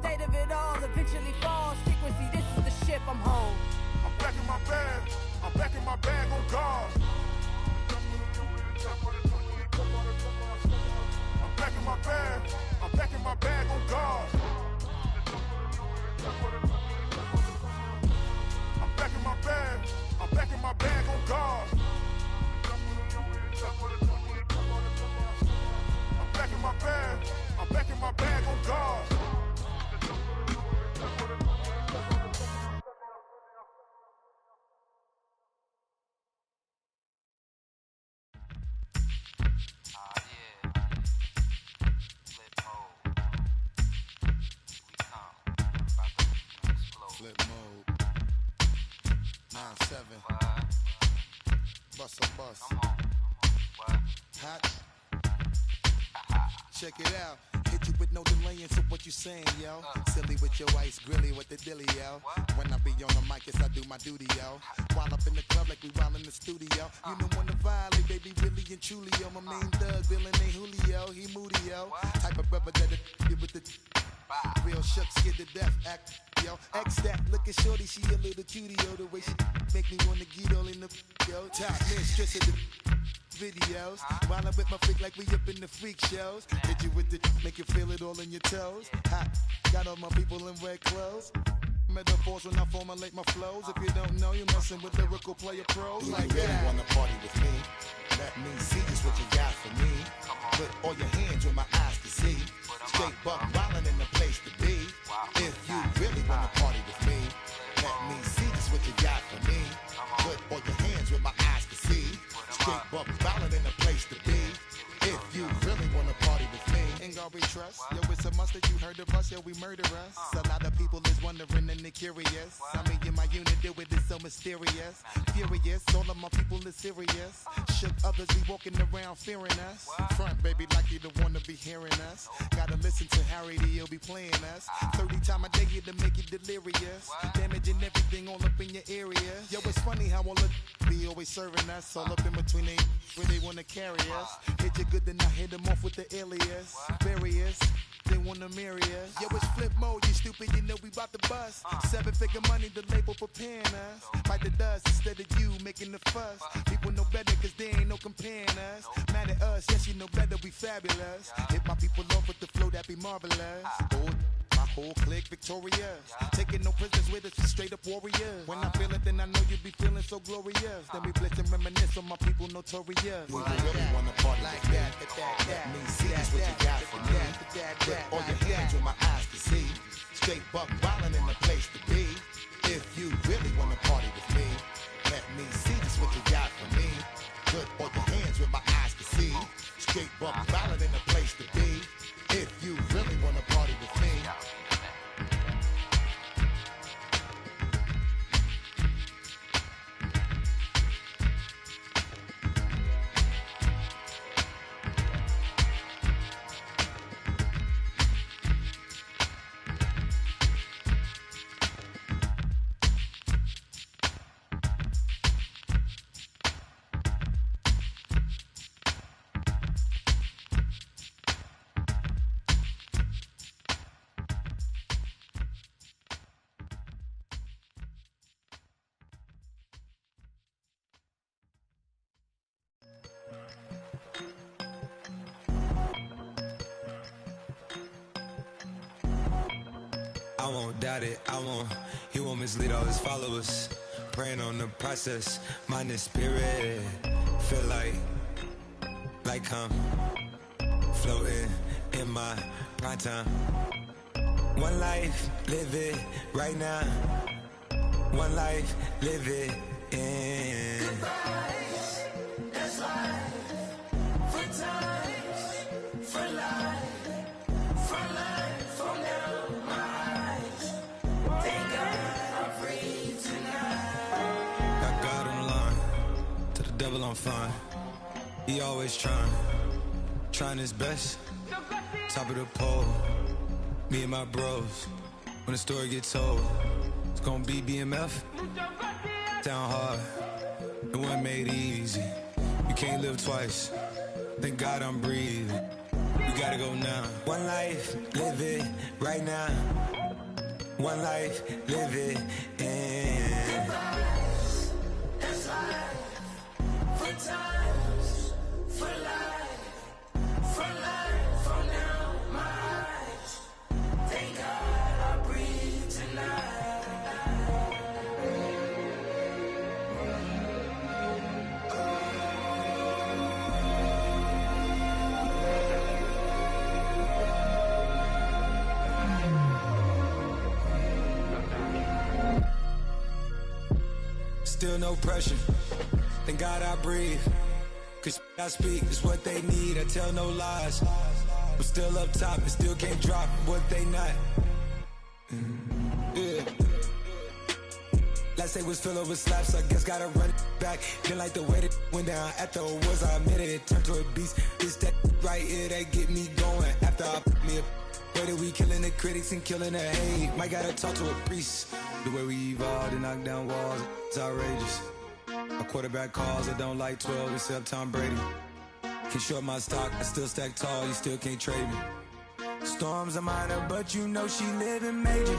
They height of it all eventually falls. Frequency, this is the ship, I'm home. I'm back in my bag. I'm back in my bag on guard. I'm back in my bag. I'm back in my bag on guard. I'm back in my bag. I'm back in my bag on guard. I'm back in my bag. I'm back in my bag on guard. Flip mode. 9-7. Bust a bus. Hot. Check it out. Hit you with no delay into what you saying, yo. Silly with your ice, grilly with the dilly, yo. When I be on the mic, yes, I do my duty, yo. While up in the club like we while in the studio. You don't wanna violate, baby, really and truly, yo. My main thug, villain ain't Julio, he moody, yo. Type of brother that'll with the real shook, scared to death, act, yo. X that, look at shorty, she a little cutie, yo. The way she make me wanna get all in the, yo. Top mistress of the videos. While I'm with my freak like we up in the freak shows. Hit you with the, make you feel it all in your toes. Hot, got all my people in red clothes. Metaphors when I formulate my flows. If you don't know, you're messing with lyrical player pros. Do like you really wanna party with me? Let me see just what you got for me. Put all your hands where my eyes can see. Straight buck wildin' in the place to be. If you really wanna party with me, let me see just what you got for me. Put all your hands where my eyes can see. Straight buck wildin' in the place to be. If you really wanna party with me, ain't gonna be trust. Yo, it's a must that you heard of us, yo, we murder us. A lot of people is wondering and they curious. I mean, in my unit, deal with it so mysterious. Furious, all of my people is serious. Shook others be walking around fearing us. Front, baby, like you don't wanna be hearing us. Gotta listen to Harry, he'll be playing us. 30 times a day to make you delirious. Damaging everything all up in your area. Yo, it's funny how all of be always serving us. All up in between they where they wanna carry us. Hit you good, then I hit them off with the alias. Various, they wanna marry us. Yo, it's flip mode, you stupid, you know we bout to bust. 7-figure money, the label preparing us. Fight the dust instead of you making the fuss. People know better cause they ain't no comparing us. Mad at us, yes you know better, we fabulous. Hit my people off with the flow, that be marvelous. My whole clique victorious. Taking no prisoners with us, straight up warriors. When I feel it, then I know you be feeling so glorious. Then we blitz and reminisce on my people notorious. You really wanna party like that? Let me see just what you got for me. Put all your hands where my eyes can see. Straight buck wildin' in the place to be. If you really wanna party with me, let me see just what you got for me. Put all your hands where my eyes can see. Straight buck wildin' in the place to be. If you really wanna party with me. I won't doubt it, he won't mislead all his followers. Praying on the process, mind and spirit. Feel like I'm floating in my prime time. One life, live it right now. One life, live it in. Goodbyes, that's life. For times, for life. For life, from now my eyes. Thank God I'm free tonight. Got God on the line, to the devil I'm fine. He always trying his best. Top of the pole, me and my bros. When the story gets told, it's gonna be BMF. Down hard, it wasn't made easy. You can't live twice. Thank God I'm breathing. You gotta go now. One life, live it right now. One life, live it in. That's life. For times, for life. From life, from now, my eyes. Thank God I breathe tonight. Still no pressure. Thank God I breathe. Cause I speak is what they need. I tell no lies. I'm still up top and still can't drop what they not. Yeah. Last day was filled with slaps, I guess gotta run it back. Didn't like the way that went down at the awards, I admitted it turned to a beast. It's that right here that get me going. After I put me a way that we killing the critics and killing the hate. Might gotta talk to a priest. The way we evolved and knock down walls, it's outrageous. My quarterback calls, I don't like 12 except Tom Brady. Can short my stock, I still stack tall, you still can't trade me. Storms are minor, but you know she living major.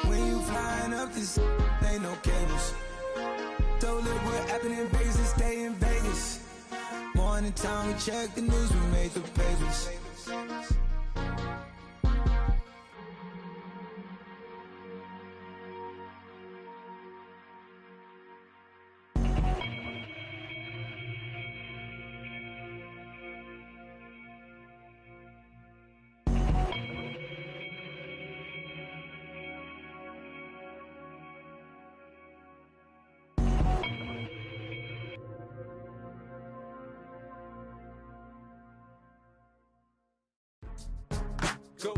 When you flying up this, ain't no cables. So look what happened in Vegas and stay in Vegas. Morning time, we check the news, we made the papers. Go,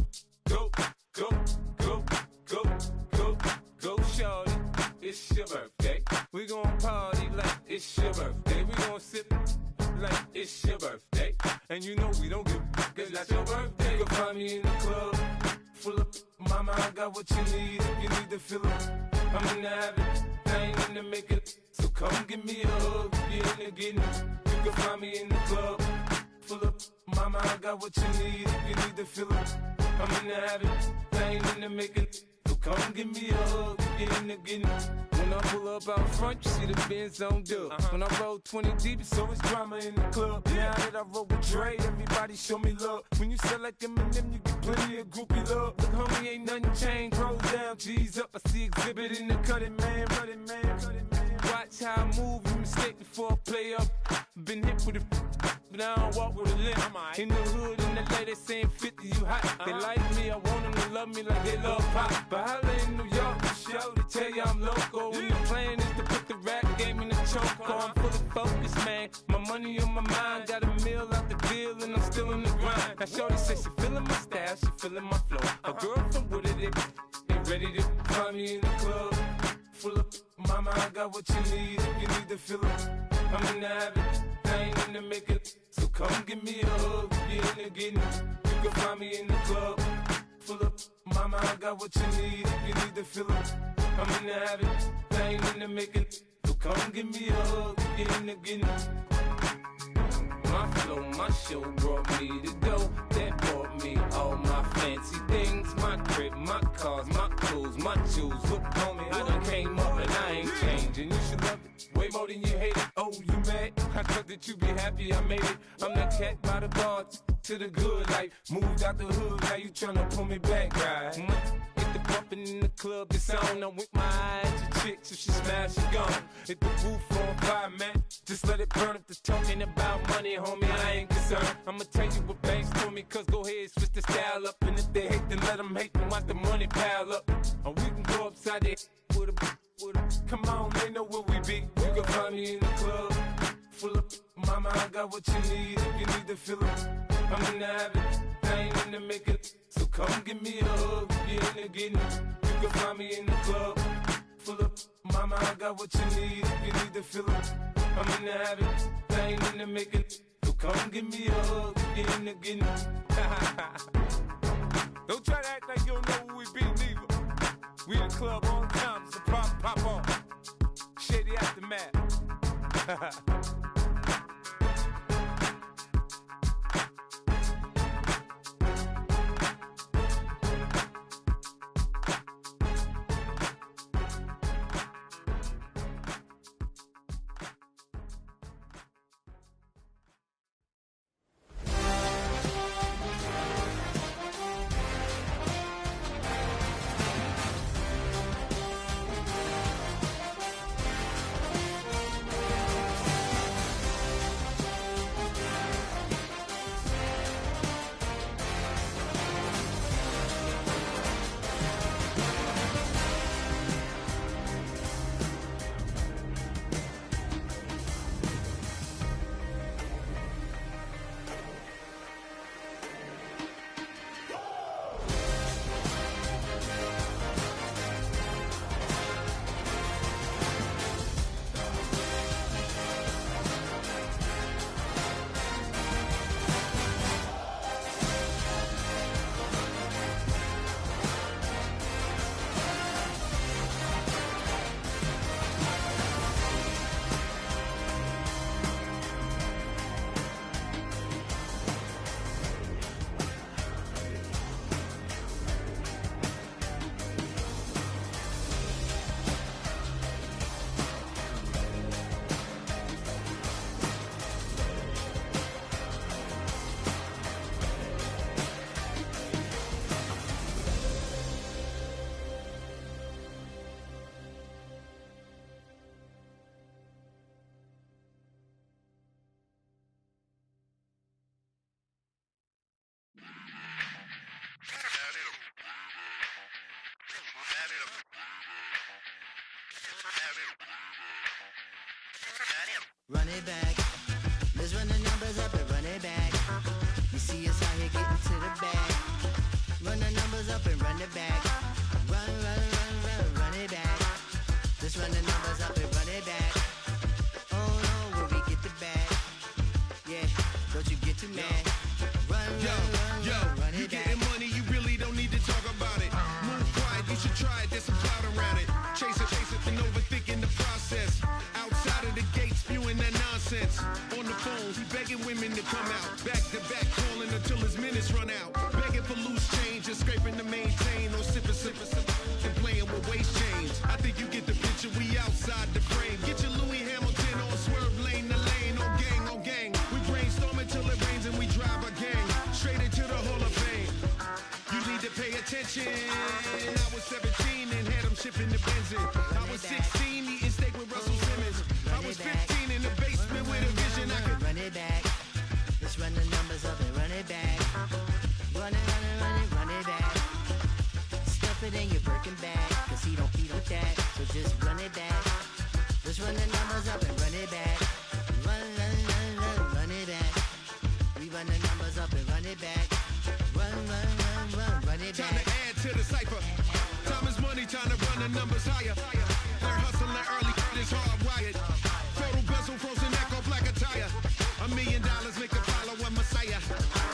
go, go, go, go, go, go, shorty. It's your birthday. We gon' party like it's your birthday. We gon' sip like it's your birthday. And you know we don't give cause that's your birthday. You can find me in the club, full of mama, I got what you need. If you need to fill up, I'm in the habit, I ain't in the making. So come give me a hug, you're in the getting. You can find me in the club, full of mama, I got what you need. If you need to fill up, I'm in the habit, I ain't in the making. So come give me a hug, get in the getting. When I pull up out front, you see the Benz on dub. When I roll 20 deep, it's always drama in the club. Now that I roll with Dre, everybody show me love. When you sell like Eminem, you get plenty of groupie love. Look, homie, ain't nothing changed. Rolls down, G's up. I see exhibit in the cutting, man. Running, man. Watch how I move, you mistake before I play up. Been hit with a but I don't walk with a limp. In the hood, in the LA, they saying 50, you hot. They like me, I want them to love me like they love pop. But holla in New York, the show to tell you I'm local. And the plan is to put the rap game in the choke. I'm full of focus, man. My money on my mind, got a meal out the deal, and I'm still in the grind. Now shorty says she feeling my style, she feeling my flow. A girl from Wooded, they ready to find me in the club. Full of mama, I got what you need. If you need to fill up, I'm in the habit, I ain't in the making. So come give me a hug, you're in the getting. You can find me in the club, full of mama, I got what you need. If you need to fill up, I'm in the habit, I ain't in the making. So come give me a hug, you're in the getting. My flow, my show brought me to go. That brought me all my fancy things. My crib, my cars, my clothes, my shoes. Look, homie, I done came up and I ain't changing. You should love it way more than you hate it. Oh, you mad? I thought that you be happy I made it. I'm that cat by the bar to the good life. Moved out the hood, now you tryna pull me back, right? Hit the bumpin' in the club, it's on. I'm with my eyes to chicks, if she smash, she gone. Hit the roof on fire, man. Just let it burn. If the talking about money, homie, I ain't concerned. I'ma tell you what banks told me, cause go ahead, switch the style up. And if they hate, then let them hate, then watch the money pile up. Or we can go upside there with a come on, they know where we be. You can find me in the club, full of mama, I got what you need. If you need to fill up, I'm in the habit, I ain't in the making. So come give me a hug, you're in the getting. You can find me in the club, full of mama, I got what you need. If you need to fill up, I'm in the habit, I ain't in the making. So come give me a hug, you're in the getting. Don't try to act like you don't know who we be, neither. We in the club all the time, so pop on. Shady Aftermath. Don't you get too mad. Run it back. You getting money, you really don't need to talk about it. Move quiet, you should try it, there's some clout around it. Chase it, and overthinking the process. Outside of the gate, spewing that nonsense. On the phone, he begging women to come out. Back to back, calling until his minutes run out. Begging for loose change and scraping to maintain. Or sipping, and playing with waist chains. I think you get the picture, we outside the frame. Get your Louis Hamilton on swerve lane to lane. On gang. We brainstorm until it rains and we drive a gang. Straight into the Hall of Fame. You need to pay attention. I was 17 and had them shipping the Benzin. I was 16 eating steak with Russell Simmons. I was 15 in the basement with a vision. I could run it back. Let's run the numbers up and run it back. Run it back. Stuff it in your Birkin bag, cause he don't with that. So just run it back. Let's run the numbers up and run it back. Run it back. We run the numbers up and run it back. Run it back. Time to add to the cipher. Time is money, time to run the numbers higher. They're hustling early, it's hardwired. Photo bezel, frozen echo, black attire. $1 million make a follow a messiah.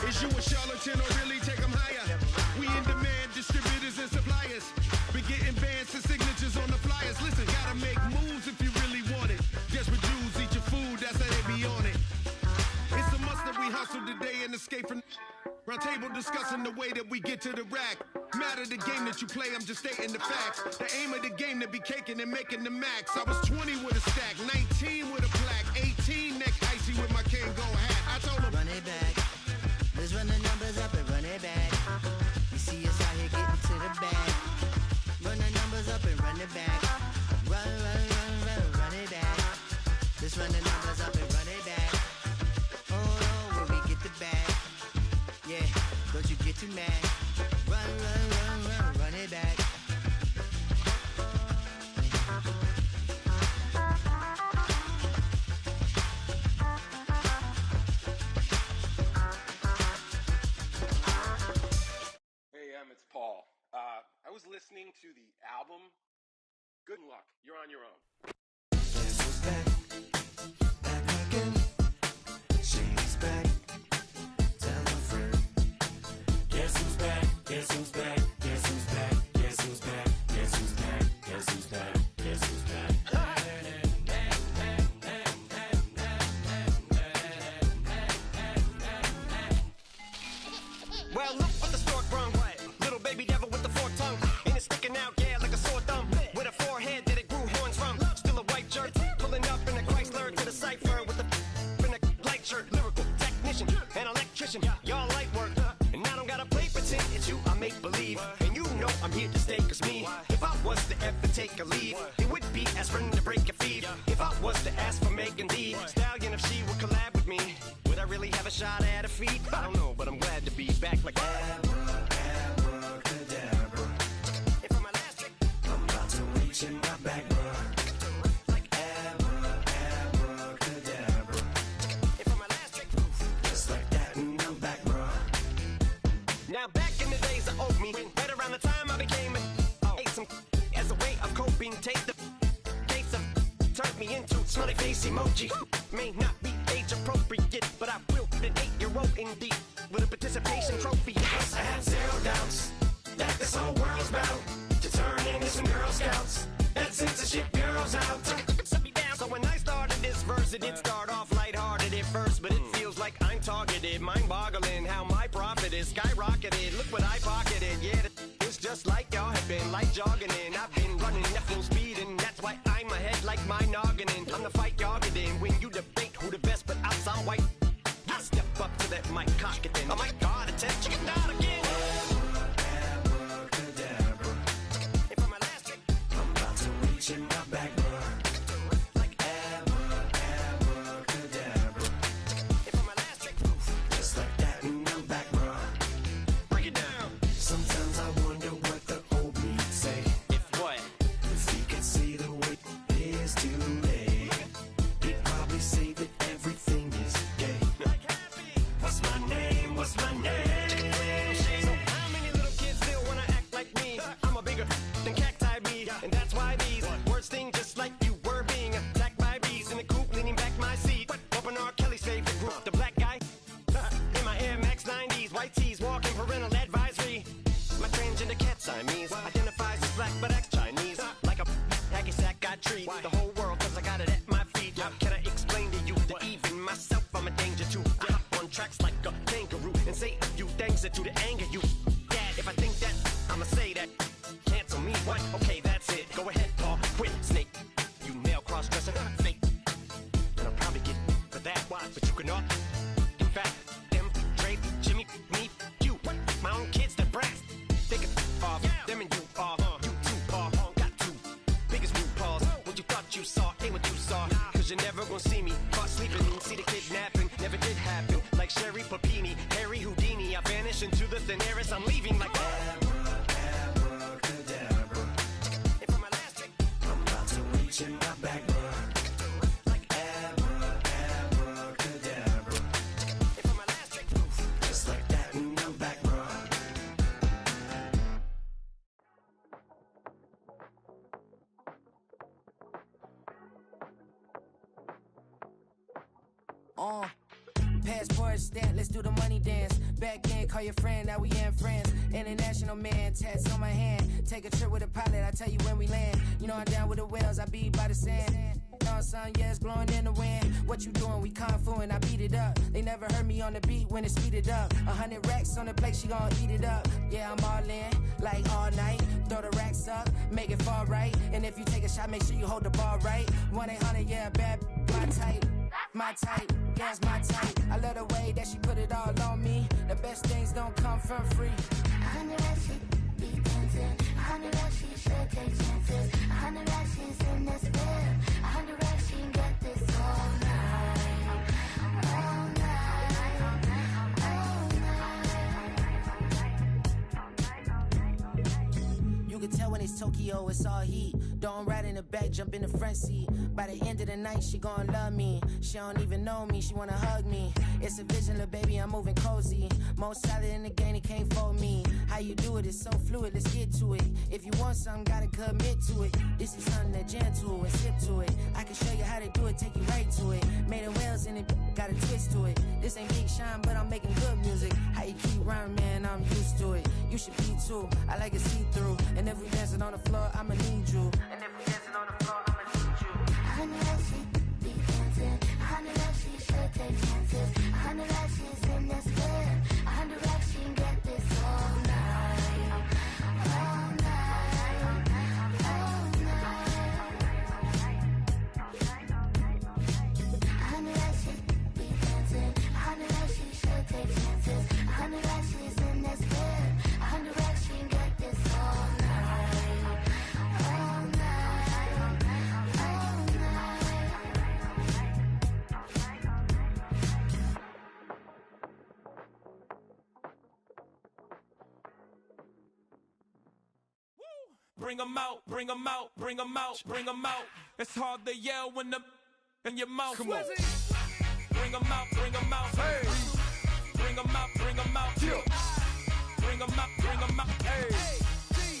Is you a charlatan or really take them higher? We in demand, distributors and suppliers. Be getting bands and signatures on the flyers. Listen, gotta make moves if you really want it. Desperate Jews eat your food, that's how they be on it. It's a must that we hustle today and escape from round table discussing the way that we get to the rack. Matter the game that you play, I'm just stating the facts. The aim of the game to be caking and making the max. I was 20 with a stack, 19 with a plaque, 18 neck icy with my Kango hat. I told him, run it back. Let's run the numbers up and run it back. You see us out here getting to the bag. Run the numbers up and run it back. Run it back. Let's run the numbers up and run it back. Oh, when we get the bag. Yeah, don't you get too mad. Run it back. Hey, it's Paul. I was listening to the album. Good luck. You're on your own. Guess who's back? Back again. She's back. Tell a friend. Guess who's back? Guess who's back? Guess who's back? Guess who's back? Guess who's back? Guess who's back? Guess who's back? Well, look what the stork brung. Little baby devil with the forked tongue. And it's sticking out, yeah, like a sore thumb. With a forehead that it grew horns from. Still a white shirt, pulling up in a Chrysler to the cipher with a in a light shirt. Lyrical technician, an electrician, y'all light work. And I don't gotta play pretend, it's you I make believe. And you know I'm here to stay, cause me, if I was to ever take a lead, it would be aspirin to break a feed. If I was to ask for Megan Thee Stallion, if she would collab with me, would I really have a shot at a feat? I don't know, but I'm glad to be back like Abracadabra. If I'm elastic, I'm about to reach in my back, bruh. Like abracadabra. If I'm elastic, just like that, and I'm back, bruh. now back in the days of old me, right around the time I became ate some as a way of coping. Take the case of turned me into smiley face emoji. May not be age appropriate, but I will fit an 8-year-old indeed with a participation trophy. I have zero doubts that this whole world's bound to turn into some Girl Scouts. That censorship bureau's out. So when I started this verse, it did start off lighthearted at first, but it feels like I'm targeted. Mind-boggling how my profit is skyrocketed. Look what I pocketed. Yeah, it's just like y'all have been like jogging in. I've been running at full speed, and that's why I'm ahead like my noggin. I'm the fight y'all get in when you debate who the best, but I'm some white. I step up to that mic, cock it in. Oh my God, attention, chicken out again. Abracadabra. If I'm elastic, I'm about to reach in my back, bruh. Like abracadabra. if I'm elastic, Just like that, and I'm back, bruh. break it down. Sometimes I wonder what the old me say. If what? If he could see the way it is today, he'd probably say that everything is gay. What's my name? What's my name? through the anger you that. If I think that, I'ma say that. Cancel me, what? Okay, that's it. Go ahead, Paul, quit, snake. You male cross-dresser, fake. And I'll probably get for that, watch, but you can not. In fact, them, Dre, Jimmy, me, you, my own kids, that brass. They can off, them and you off. You too, Paul, got two biggest RuPauls. What you thought you saw ain't what you saw. Cause you're never gonna see me caught sleeping. See the kidnapping, never did happen. Like Sherry Papini, Harry Houdini. I vanish into the thin air as I'm leaving like abracadabra. And for my last trick, I'm about to reach in my back, like abracadabra. And for my last trick, just like that, and I'm back, bro. Passport stamp, let's do the money dance. Back in, call your friend, now we in France. International man, tats on my hand. Take a trip with a pilot, I tell you when we land. You know I'm down with the whales, I be by the sand. Sun, yeah, it's blowing in the wind. What you doing? We kung fu and I beat it up. They never heard me on the beat when it speeded up. 100 racks on the plate, she gon' eat it up. Yeah, I'm all in, like all night. Throw the racks up, make it fall right. And if you take a shot, make sure you hold the ball right. 1-800, yeah, bad, my type. My type, yeah, it's my type. I love the way that she put it all on me. The best things don't come for free. 100 racks, she be dancing. 100 racks, she should take chances. 100 racks, she's in this bed. 100 racks, she can get this all night. All night. All night. You can tell when it's Tokyo, it's all heat. Don't ride in the back, jump in the front seat. By the end of the night, she gon' love me. She don't even know me, she wanna hug me. It's a vision, little baby, I'm moving cozy. Most solid in the game, it can't fold me. How you do it, it's so fluid, let's get to it. If you want something, gotta commit to it. This is something that jam to and sip to it. I can show you how to do it, take you right to it. Made of whales in it, got a twist to it. This ain't Big Sean, but I'm making good music. How you keep rhyming, man, I'm used to it. You should be too, I like it see-through. And if we dancing on the floor, I'ma need you. And if we dancing on the floor, I'ma need you. 100 racks, she be dancing. 100 racks, she should take chances. 100 racks, she's in this bed. 100 racks, she can get this all night. All night. All night. 100 racks, she be dancing. 100 racks, she should take chances. 100 racks, she's in this bed. 100 racks, she can get this all night. All night. All Bring 'em out, bring 'em out, bring 'em out, bring 'em out. It's hard to yell when the in your mouth. Come on. Bring 'em out, bring 'em out. Hey. Bring 'em out, bring 'em out. Bring 'em out, bring 'em out. Hey.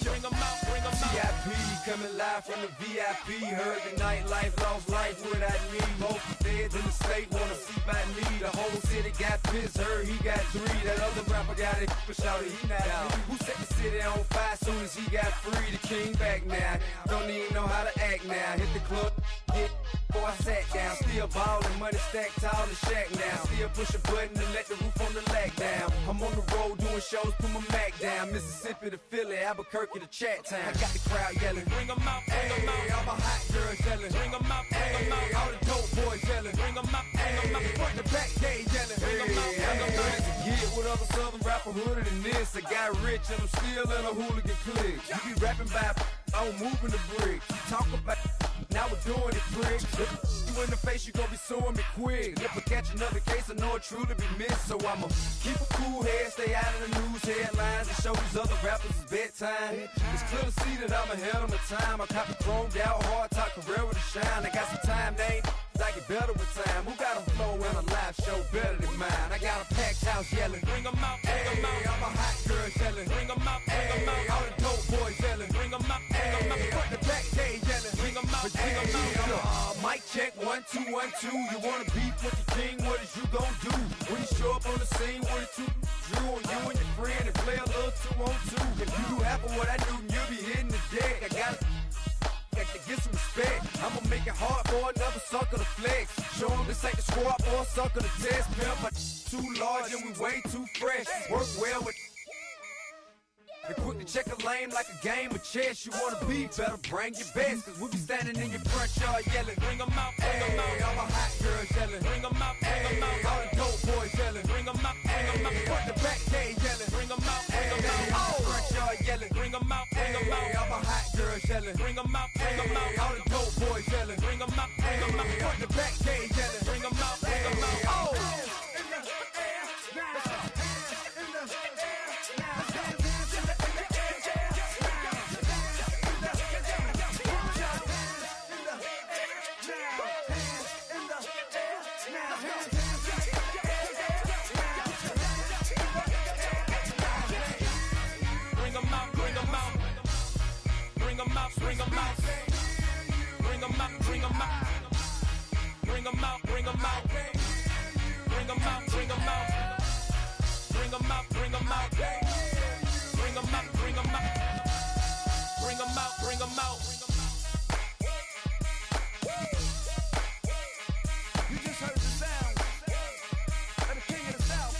Bring 'em out, bring 'em out. VIP coming live from the VIP. Heard the nightlife, lost life without me. Most feds in the state wanna see by me. The whole city got pissed, heard he got 3. That other rapper got it, but shouted he not me. Who set the city on fire soon as he got free? The king back now, don't even know how to act now. Hit the club, get before I sat down. Still ballin', money stacked tall in Shack now. Still push a button and let the roof on the lack down. I'm on the road doing shows, put my Mac down. Mississippi to Philly, Albuquerque to Chat Town. I got the crowd yelling, bring 'em out, bring 'em out. All my hot girls yelling, bring 'em out, bring 'em out. All the dope boys yelling, bring 'em out, bring 'em out. Front to back, they yelling, bring 'em out, bring 'em out. Get with other southern rapper hooded than this. I got rich and I'm still in a hooligan clique. You be rapping by, I'm moving the brick. You talk about, now we're doing it, prick. You in the face, you gon' be suing me quick. If I catch another case, I know it truly be missed. So I'ma keep a cool head, stay out of the news headlines, and show these other rappers it's bedtime. It's clear to see that I'm ahead of my time. I copy chromed out, hard talk, career with a shine. I got some time, they ain't I get better with time. Who got a flow and a live show better than mine? I got a packed house yelling, bring 'em out, bring 'em out. All my hot girls yelling, bring 'em out, bring 'em out. All the dope boys yelling, bring 'em out, bring 'em out. Front to back, they yelling, bring 'em out, bring 'em out. Mic check, 1 2 1 2. You wanna beef with the king? What is you gon' do when you show up on the scene with a 2 Drew on you and your friend and play a little 2 on 2? If you do half of what I do, you'll be hitting the deck. I gotta get some respect. I'ma make it hard for another sucker to flex. Show 'em this ain't the squad for a sucker to test. Pimp, but too large and we way too fresh. Work well with can check a lane like a game of chess. You wanna be better, bring your best. Cause we be standing in your front yard yelling. Bring them out, bring them out. All the hot girls yelling. Bring them out, bring them out. All the dope boys yelling. Bring them out, bring them out. Front the back gate yelling. Bring them out, bring them out. All the front yard yelling. Bring them out, bring them out. All the hot girls yelling. Bring them out, bring them out. All the dope boys yelling. Bring them out, bring them out. Front the back gate yelling. Bring them out, bring them out. Oh! Bring them out, bring them out, bring them out, bring them out, bring them out, bring them out, bring them out, bring them out, bring them out, bring them out, bring them out, bring them out, bring them out. You just heard the sound of the king of the south,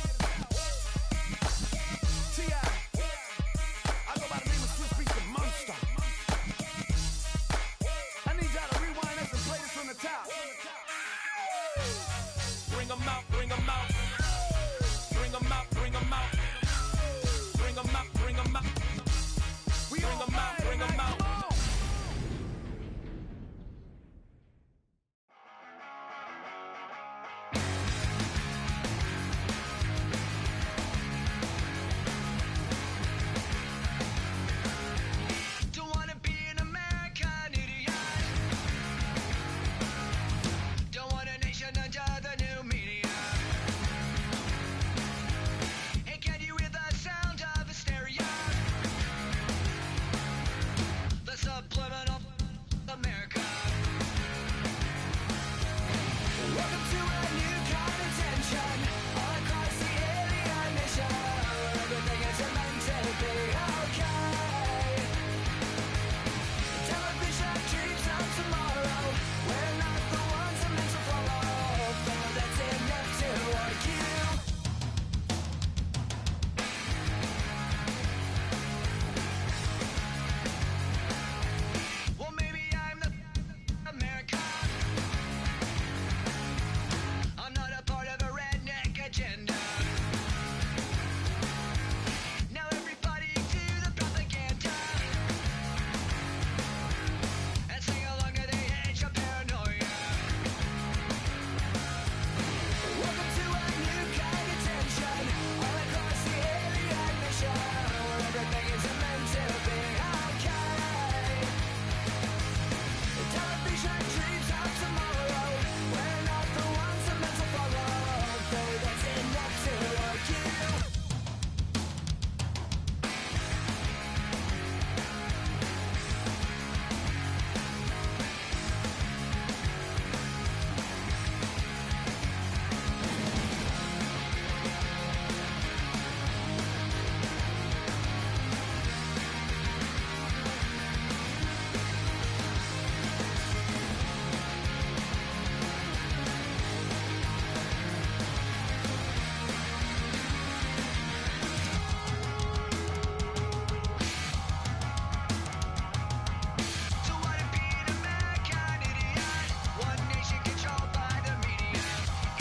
T.I. I go by the name of Swiss Beats the Monster. I need y'all to rewind this and play this from the top. Bring them out, bring them out, bring them out, bring them out, bring them out, bring them out, bring them out, bring them out. Don't wanna be an American idiot. Don't want a nation under the new media. Hey, can you hear the sound of hysteria? The subliminal America. Welcome to a new kind of tension all across the alien nation. Everything is meant to be okay. Television dreams of tomorrow. We're not the ones I'm meant to follow. But that's enough to argue. Well, maybe I'm the American. I'm not a part of a redneck agenda. Now everybody do the propaganda and sing along to the age of paranoia. Welcome to a new kind of tension all across the alien nation, where everything is meant to be okay. Television dreams of tomorrow. We're not the ones I'm meant to follow. Though that's enough to argue. Don't wanna be an American idiot. One nation controlled by the media.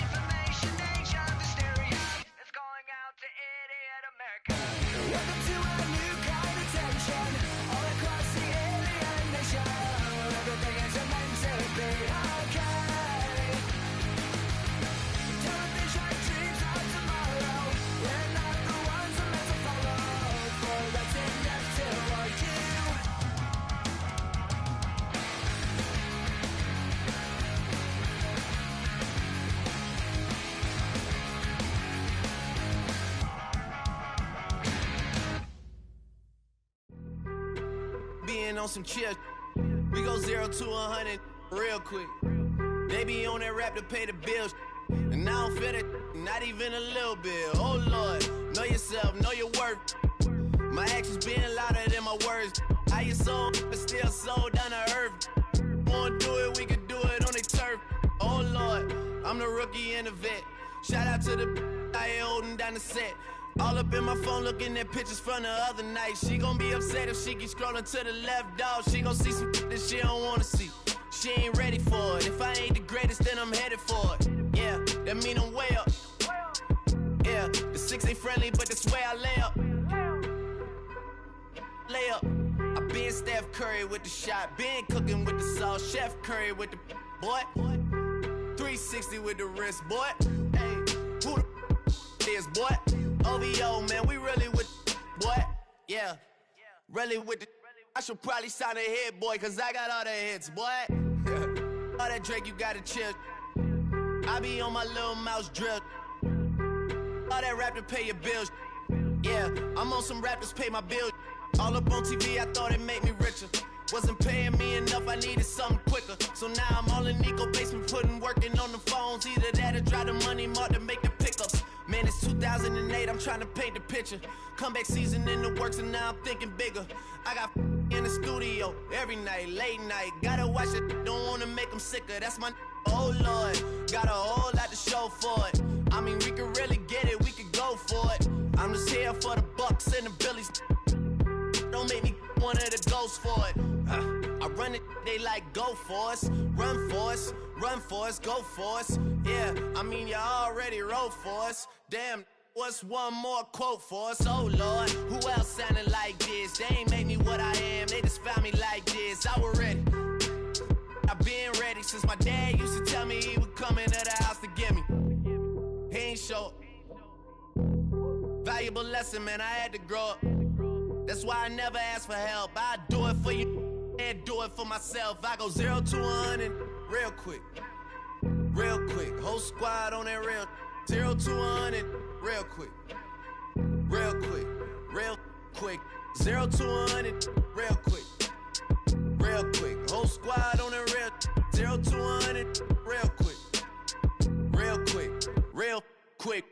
Information age of hysteria. It's going out to idiot America. Welcome to a new kind of tension all across the alien nation, where everything is meant to be okay. Television dreams of tomorrow. We're not the ones I'm meant to follow. For that's enough to argue. Being on some chill, we go 0 to 100 real quick. They be on that rap to pay the bills, and I don't feel it, not even a little bit. Oh Lord, know yourself, know your worth. My actions being louder than my words. How you sold, but still sold down to earth. Wanna do it, we can do it on the turf. Oh Lord, I'm the rookie and the vet. Shout out to the I holding down the set. All up in my phone looking at pictures from the other night. She gon' be upset if she keeps scrolling to the left, dog. She gon' see some that she don't wanna see. She ain't ready for it. If I ain't the greatest, then I'm headed for it. Yeah, that mean I'm way up. Yeah, the 6 ain't friendly, but that's where I lay up. Lay up. I been Steph Curry with the shot, been cooking with the sauce, Chef Curry with the boy. 360 with the wrist, boy. Hey, who the is, boy? OVO, man, we really with boy. Yeah, really with the. I should probably sign a hit, boy, cause I got all the hits, boy. All that Drake, you gotta chill. I be on my little mouse drip. All that rap to pay your bills. Yeah, I'm on some rappers pay my bills. All up on TV, I thought it made me richer. Wasn't paying me enough, I needed something quicker. So now I'm all in Nico basement, working on the phones. Either that or drive the money mark to make the pickups. Man, it's 2008, I'm trying to paint the picture. Comeback season in the works and now I'm thinking bigger. I got in the studio every night, late night. Gotta watch it, don't wanna make them sicker. That's my oh Lord, got a whole lot to show for it. I mean, we could really get it, we could go for it. I'm just here for the Bucks and the Billies. Don't make me one of the ghosts for it. I run it, they like go for us, run for us, run for us, go for us. Yeah, I mean you already wrote for us. Damn, what's one more quote for us? Oh Lord, who else sounded like this? They ain't made me what I am, they just found me like this. I was ready, I've been ready since my dad used to tell me he would come into the house to get me. He ain't show up. Valuable lesson, man, I had to grow up. That's why I never ask for help. I do it for you and do it for myself. I go 0 to 100 real quick. Real quick. Whole squad on that real. 0 to 100 real quick. Real quick. Real quick. 0 to 100 real quick. Real quick. Whole squad on that real. 0 to 100 real quick. Real quick. Real quick.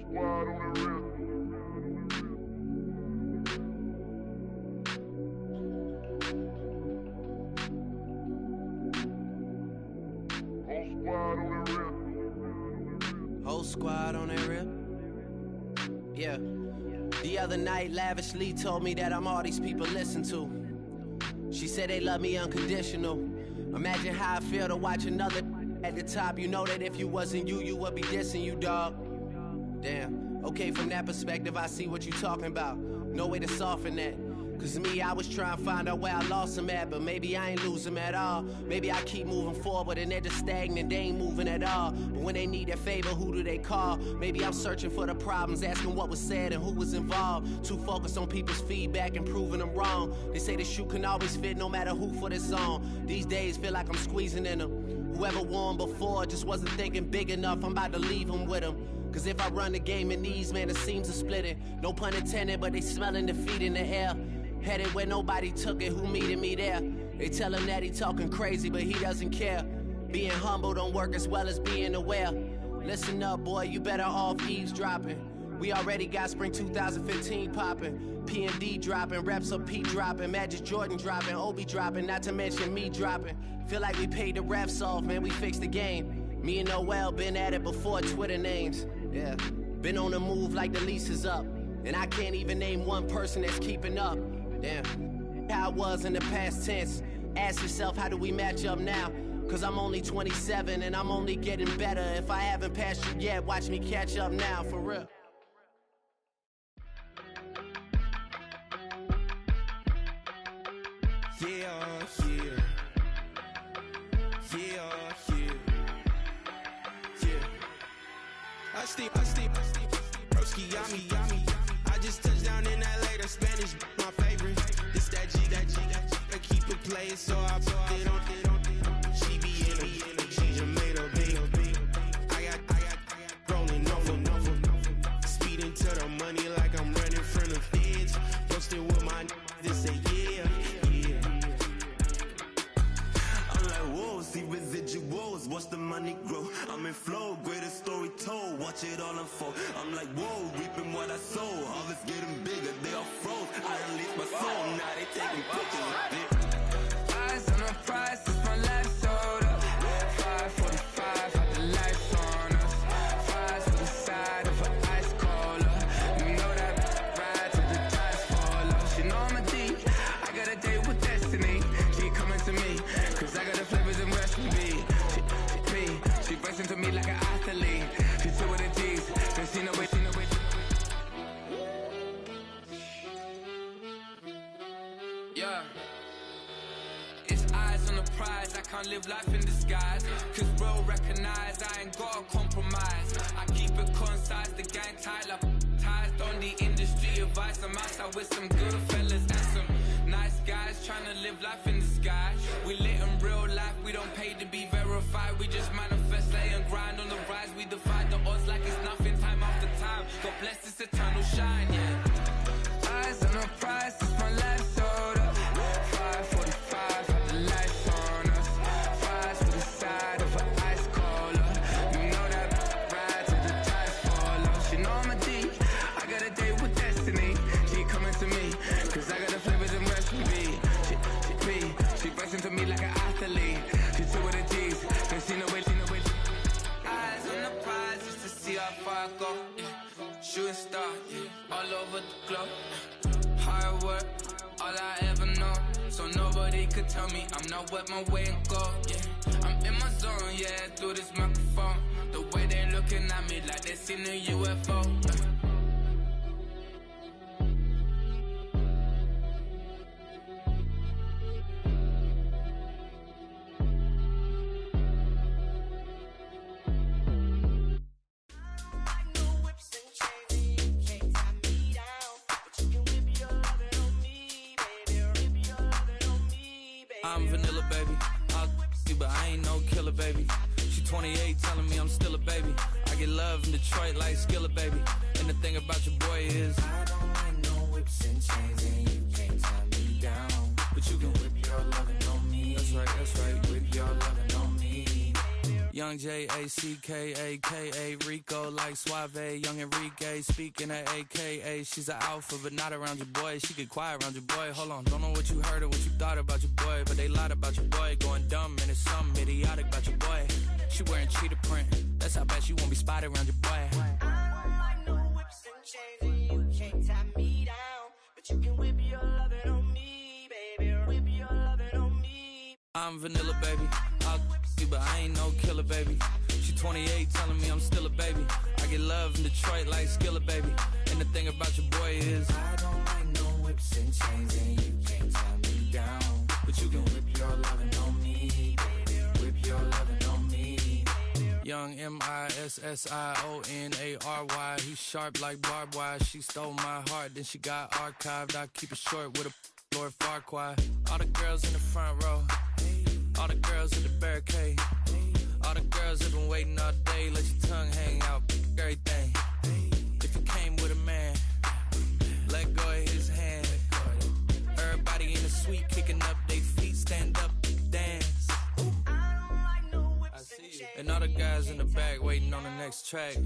Squad on the real. Whole squad on that real. Yeah. The other night, Lavishly told me that I'm all these people listen to. She said they love me unconditional. Imagine how I feel to watch another at the top. You know that if you wasn't you, you would be dissing you, dog. Damn, okay, from that perspective, I see what you talking about. No way to soften that. Cause me, I was trying to find out where I lost them at, but maybe I ain't lose them at all. Maybe I keep moving forward and they're just stagnant, they ain't moving at all. But when they need their favor, who do they call? Maybe I'm searching for the problems, asking what was said and who was involved. Too focused on people's feedback and proving them wrong. They say the shoe can always fit no matter who for this song. These days feel like I'm squeezing in them. Whoever won before just wasn't thinking big enough, I'm about to leave them with them. Cause if I run the game in these, man, the seams are splitting. No pun intended, but they smelling defeat in the air. Headed where nobody took it, who meeting me there? They tell him that he talking crazy, but he doesn't care. Being humble don't work as well as being aware. Listen up, boy, you better off eavesdropping. We already got spring 2015 popping. P&D dropping, reps up P dropping, Magic Jordan dropping, Obi dropping, not to mention me dropping. Feel like we paid the refs off, man, we fixed the game. Me and Noel been at it before Twitter names. Yeah, been on the move like the lease is up. And I can't even name one person that's keeping up. Damn, how it was in the past tense. Ask yourself, how do we match up now? Cause I'm only 27 and I'm only getting better. If I haven't passed you yet, watch me catch up now, for real. I steam, broski, yummy. I just touched down in LA, the Spanish, my favorite. This that G, I keep it playing, so I put it on. She be in it, she just made a beat. I got rolling over, speeding to the money like I'm running from the feds. Posted with my they say yeah. I'm like, whoa, see residuals, watch the money grow. I'm in flow, greatest story told, watch it all unfold. I'm like, whoa, reaping what I sow. Harvest getting bigger, they all froze. I released my soul, now they taking pictures. Eyes on the prize, it's my life sold up. 5:45, had the lights on up. She burst into me like an athlete. She took with the G's, then she know it. Yeah. It's eyes on the prize, I can't live life in disguise. Cause bro recognize I ain't gotta compromise. I keep it concise, the gang tight like ties. On the industry advice, I'm outside with some good fellas and some nice guys trying to live life in disguise. We lit in real life, we don't pay to be verified. We just manifest, lay and grind on the rise. We defy the odds like it's nothing, time after time. God bless this eternal shine, yeah. Eyes on the prize, it's my last order. 5:45, got the lights on us. Fries with the side of an ice cola. You know that ride till the tires fall off. She know I'm a D, I got a date with destiny. She coming to me, cause I got the flavors and recipe. She burst into me like an athlete. She took with the G's, then she know it. Eyes on the prize just to see how far I go, yeah. Shooting star, yeah. All over the globe. Hard work, all I ever know. So nobody could tell me I'm not wet my way and go, yeah. I'm in my zone, yeah, through this microphone. The way they looking at me like they seen a UFO. I'm vanilla, baby. I'll you, but I ain't no killer, baby. She 28, telling me I'm still a baby. I get love in Detroit like Skilla, baby. And the thing about your boy is I don't like no whips and chains, and you can't tie me down. But you can whip your lovin' on me. That's right. Whip your lovin' on me. Young J-A-C-K-A-K-A Rico like Suave, young Enrique speaking at AKA. She's an alpha but not around your boy. She get quiet around your boy. Hold on, don't know what you heard or what you thought about your boy, but they lied about your boy. Going dumb and it's something idiotic about your boy. She wearing cheetah print, that's how bad she won't be spotted around your boy. I don't like no whips and chains, and you can't tie me down. But you can whip your lovin' on me, baby. Whip your lovin' on me. I'm vanilla, baby. I'll you, but I ain't no killer, baby. She 28, telling me I'm still a baby. I get love in Detroit like Skilla, baby. And the thing about your boy is I don't like no whips and chains, and you can't tie me down. But you can whip your lovin' on me, baby. Whip your lovin' on me. Young M-I-S-S-I-O-N-A-R-Y. He's sharp like barbed wire. She stole my heart, then she got archived. I keep it short with a Lord Farquaad. All the girls in the front row, all the girls at the barricade, all the girls have been waiting all day. Let your tongue hang out, everything. If you came with a man, let go of his hand. Everybody in the suite kicking up their feet, stand up, dance. I see you. And all the guys in the back waiting on the next track.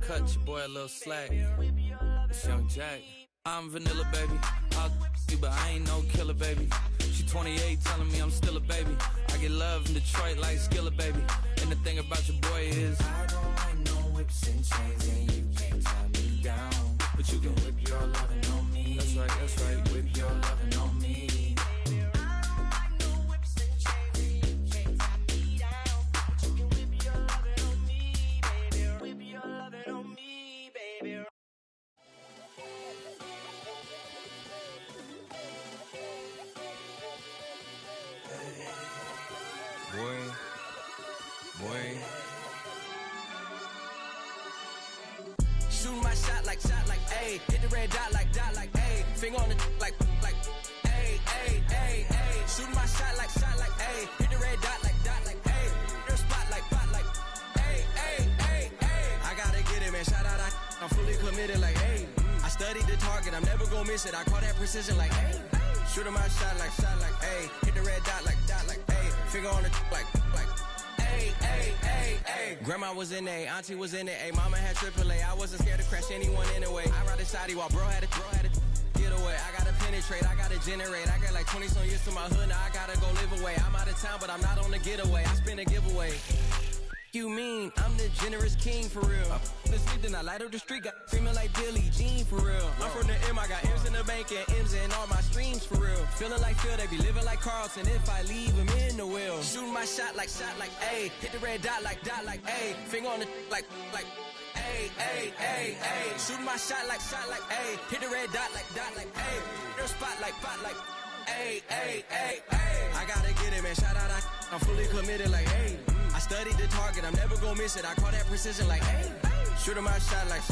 Cut your boy a little slack. It's Young Jack. I'm vanilla, baby. I'll you, but I ain't no killer, baby. She 28, telling me I'm still a baby. I get love in Detroit like Skilla, baby. And the thing about your boy is I don't like no whips and chains, and you can't tie me down. But you can whip your lovin' on me. That's right. Whip your lovin' on me. Shooting my shot like ayy. Hit the red dot like ayy. Finger on the like ayy. Shooting my shot like ayy. Hit the red dot like ayy. Your spot like ayy. I gotta get it, man. Shout out, I'm fully committed like ayy. I studied the target, I'm never gonna miss it. I call that precision like ayy. Shooting my shot like ayy. Hit the red dot like ayy. Finger on the like ayy. Grandma was in A, auntie was in it, mama had AAA. I wasn't scared to crash anyone anyway. I ride a shotty while bro had to get away. I gotta penetrate, I gotta generate. I got like 20 some years to my hood, now I gotta go live away. I'm out of town, but I'm not on the getaway. I spin a giveaway. You mean I'm the generous king for real? Been sleeping, I light up the street, got screaming like Billie Jean for real. I'm from the M, I got M's in the bank and M's in all my streams for real. Feeling like Phil, they be living like Carlton if I leave him in the wheel. Shooting my shot like A, hit the red dot like A, finger on the like A. Shooting my shot like A, hit the red dot like A, their spot like A. I gotta get it, man. Shout out, I'm fully committed like A. I studied the target, I'm never gonna miss it. I call that precision like A. Shooting my shot like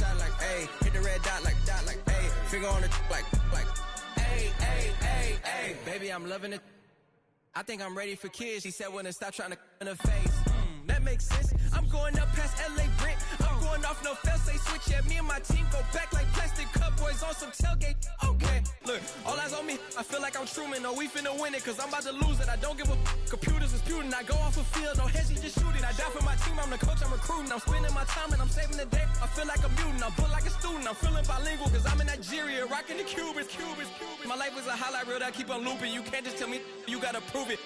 A, hit the red dot like A, finger on the like A. Baby, I'm loving it. I think I'm ready for kids. She said when to stop trying to in her face. That makes sense. I'm going up past LA Brent. I'm going off no fail, say switch. Yeah, me and my team go back like plastic cup boys on some tailgate. Okay, look, all eyes on me. I feel like I'm Truman. No, we finna win it, cause I'm about to lose it. I don't give a computers disputing. I go off a field, no heads, just shooting. I die for my team, I'm the coach, I'm recruiting. I'm spending my time and I'm saving the day. I feel like a mutant, I'm built like a student. I'm feeling bilingual, cause I'm in Nigeria, rocking the Cubans. My life is a highlight reel that I keep on looping. You can't just tell me, you gotta prove it.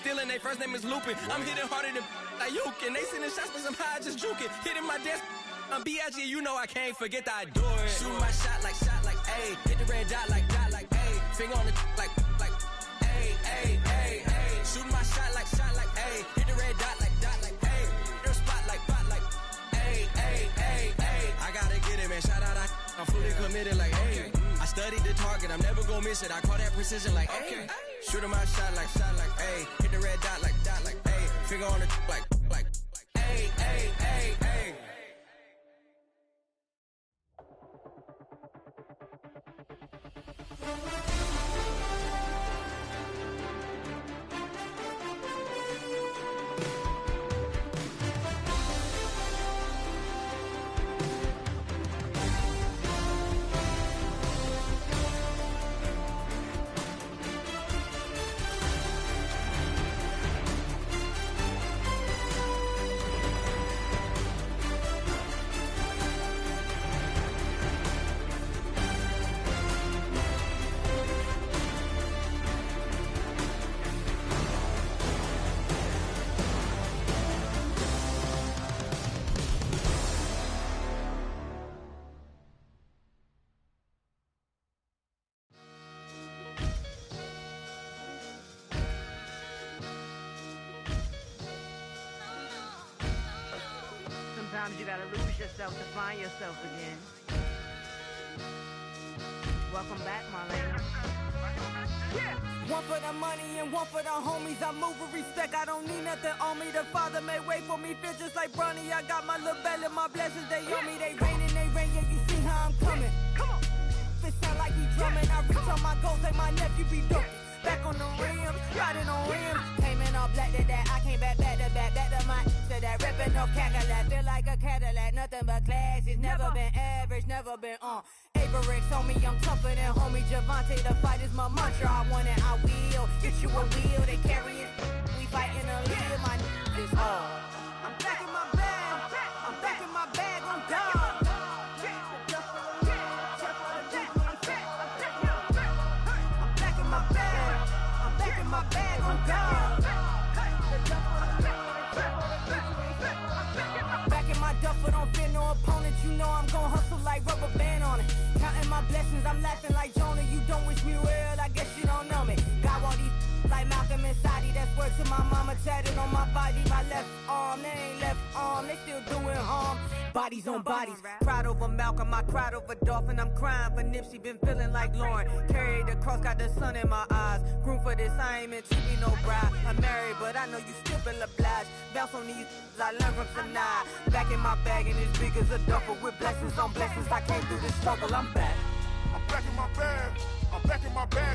Stealing, they first name is Lupin. I'm hitting harder than Ayuk, and they sending shots for some high, just juke it. Hitting my desk, I'm B.I.G., you know I can't forget that I do it. Shooting my shot like A, hit the red dot like A, finger on the like A. Shooting my shot like A, hit the red dot like A, their spot like A. I gotta get it, man. Shout out, I'm fully committed like A. I studied the target, I'm never gonna miss it. I call that precision like A. Shooting my shot like A, hit the red dot like A, finger on the like A. Sometimes you gotta lose yourself to find yourself again. Welcome back, Marlena. Yeah. One for the money and one for the homies. I move with respect, I don't need nothing on me. The Father made way for me, feel just like Bronny. I got my little belly, my blessings, they on me. They rain, yeah, you see how I'm coming. Come on. It sound like we drumming. I reach on my goals, like my nephew be dope. Back on the rims, riding on rims. Came in all black to that, I came back to my to that ripping no Cadillac. Feel like a Cadillac, nothing but class. It's never been average, never been on. Averix on me, I'm tougher than homie Javante. The fight is my mantra, I want it, I will. Get you a wheel, they carry it. We fighting a live, my is hard. I'm back in my bag, on God. My bag on God. Back in my duffel, don't fear no opponent. You know I'm gon' hustle like rubber band on it. Counting my blessings, I'm laughing like Jonah. You don't wish me well, I guess you don't know me. Got all these like Malcolm and Sadie. That's word to my mama, tatted on my body. My left arm, they ain't left arm, they still doing harm. Bodies on bodies, cried over Malcolm, I cried over Dolphin. I'm crying for Nipsey, been feeling like Lauren. Carried the cross, got the sun in my eyes. Grew for this, I ain't meant to be no bride. I'm married, but I know you still feel obliged. Bounce on these, I learned from Sanaa. Back in my bag, and as big as a duffel. With blessings on blessings, I came through this struggle, I'm back. I'm back in my bag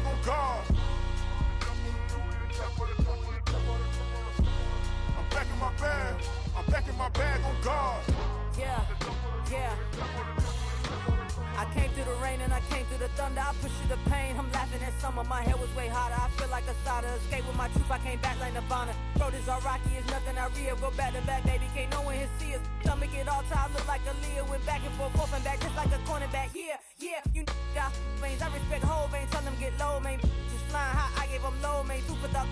on God. I'm back in my bag on God. Yeah. I came through the rain and I came through the thunder. I pushed through the pain, I'm laughing at summer. My hair was way hotter, I feel like a soda. Escape with my truth, I came back like Nirvana. Throat is all rocky, it's nothing I real. Go back to back, baby, can't no one here see us. Stomach it all time, look like a Leah. Went back and forth and back, just like a cornerback. Yeah, you got veins, I respect whole veins. Tell them get low, man. Just flying high, I gave them low, man. Two for the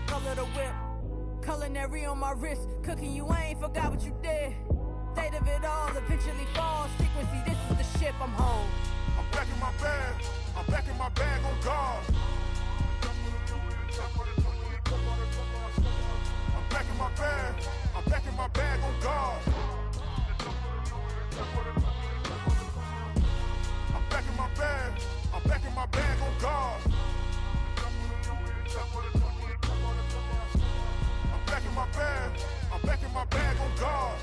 color of the whip. Culinary on my wrist, cooking you, I ain't forgot what you did. State of it all, eventually falls. Frequency, this is the ship, I'm home. I'm back in my bag. I'm back in my bag on guard. I'm back in my bag. I'm back in my bag on guard. I'm back in my bag. I'm back in my bag on guard. I'm back in my bag. I'm back in my bag on guard.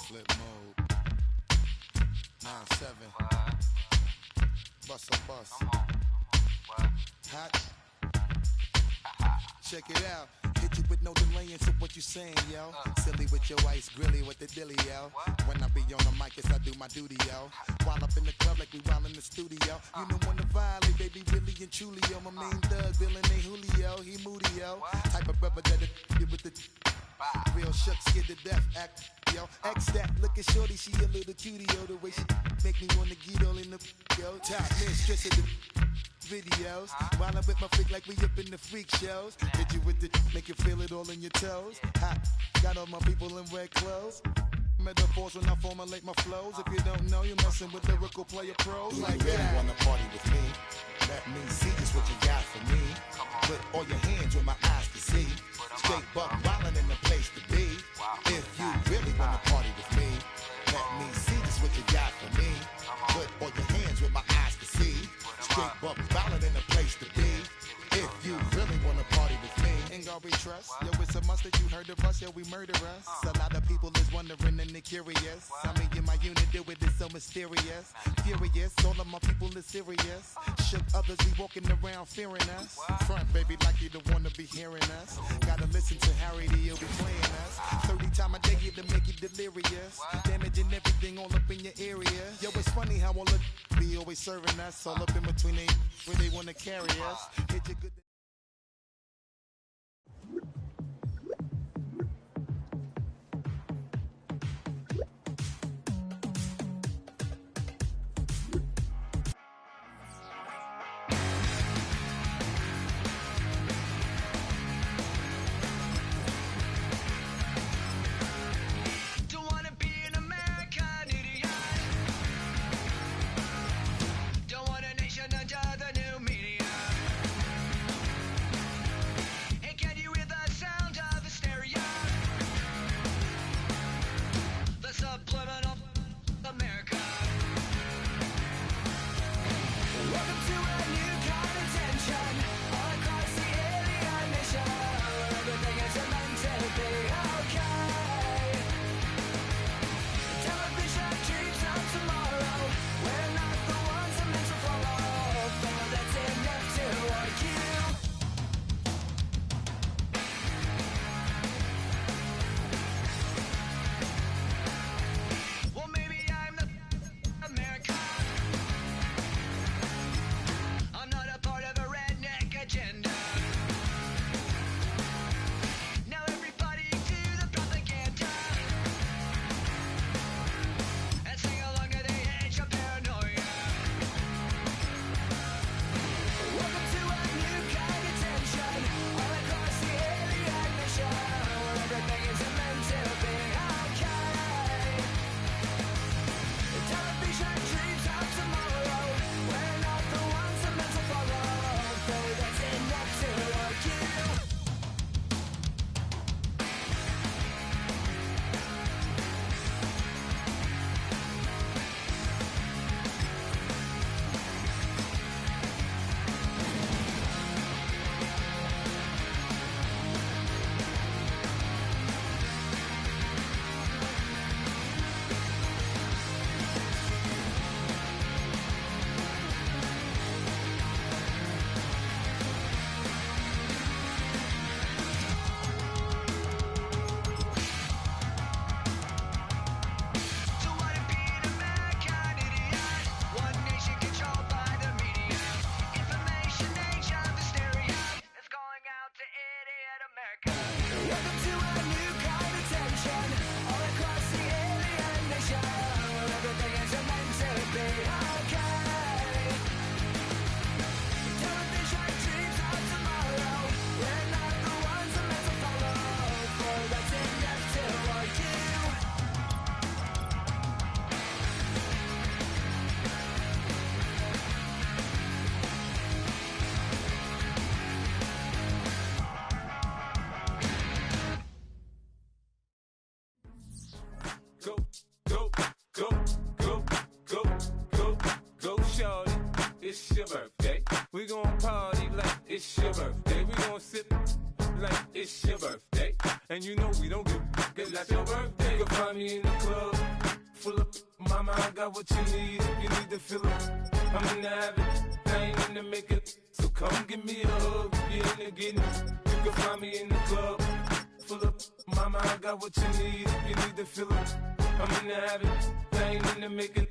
Flip mode. 9-7. Bust a bus. Hot. Check it out. Hit you with no delay into what you saying, yo. Silly with your ice grilly with the dilly, yo. When I be on the mic, yes, I do my duty, yo. While up in the club like we while in the studio. You know when to violate, baby, really and truly, yo. My main thug, villain ain't Julio, he moody, yo. Type of brother that'll you with the real shook, scared to death, act, yo. X that, look at shorty, she a little cutie, yo. The way she make me wanna get all in the, yo. Top mistress of the videos. While I'm with my freak like we up in the freak shows. Hit you with the, make you feel it all in your toes. Hot, got all my people in red clothes. Metaphors when I formulate my flows. If you don't know, you're messing with lyrical player pros. Like that. You really wanna party with me? Let me see just what you got for me. Put all your hands where my eyes can see. Straight buck wildin' in the place to be. If you really wanna party with me, let me see just what you got for me. Put all your hands where my eyes can see. Straight buck wildin' in the place to be. If you really wanna party with me, ain't gonna be trust. Yo, it's a must that you heard of us, yo, we murder us. A lot of people is wondering and they curious. I mean, in my unit do it, it's so mysterious. Furious, all of my people is serious. Shook others be walking around fearing us. Front, baby, like you don't wanna be hearing us. Gotta listen to Harry, he'll be playing us. 30 times a day to make you delirious. Damaging everything all up in your area. Yo, it's funny how all the be always serving us. All up in between they where they wanna carry us. Hit you good. Don't wanna be an American idiot. Don't want a nation under the new media. go, go, go, go, go, shorty. It's your birthday. We gon' party like it's your birthday. We gon' sip like it's your birthday. And you know we don't give like your birthday. You'll find me in the club, full of mama, I got what you need. If you need to fill up, I'm in the habit, I ain't in the making. So come give me a hug, if you're in the getting. You can find me in the club, full of mama, I got what you need. If you need to fill up, I'm in the habit, I ain't in the making.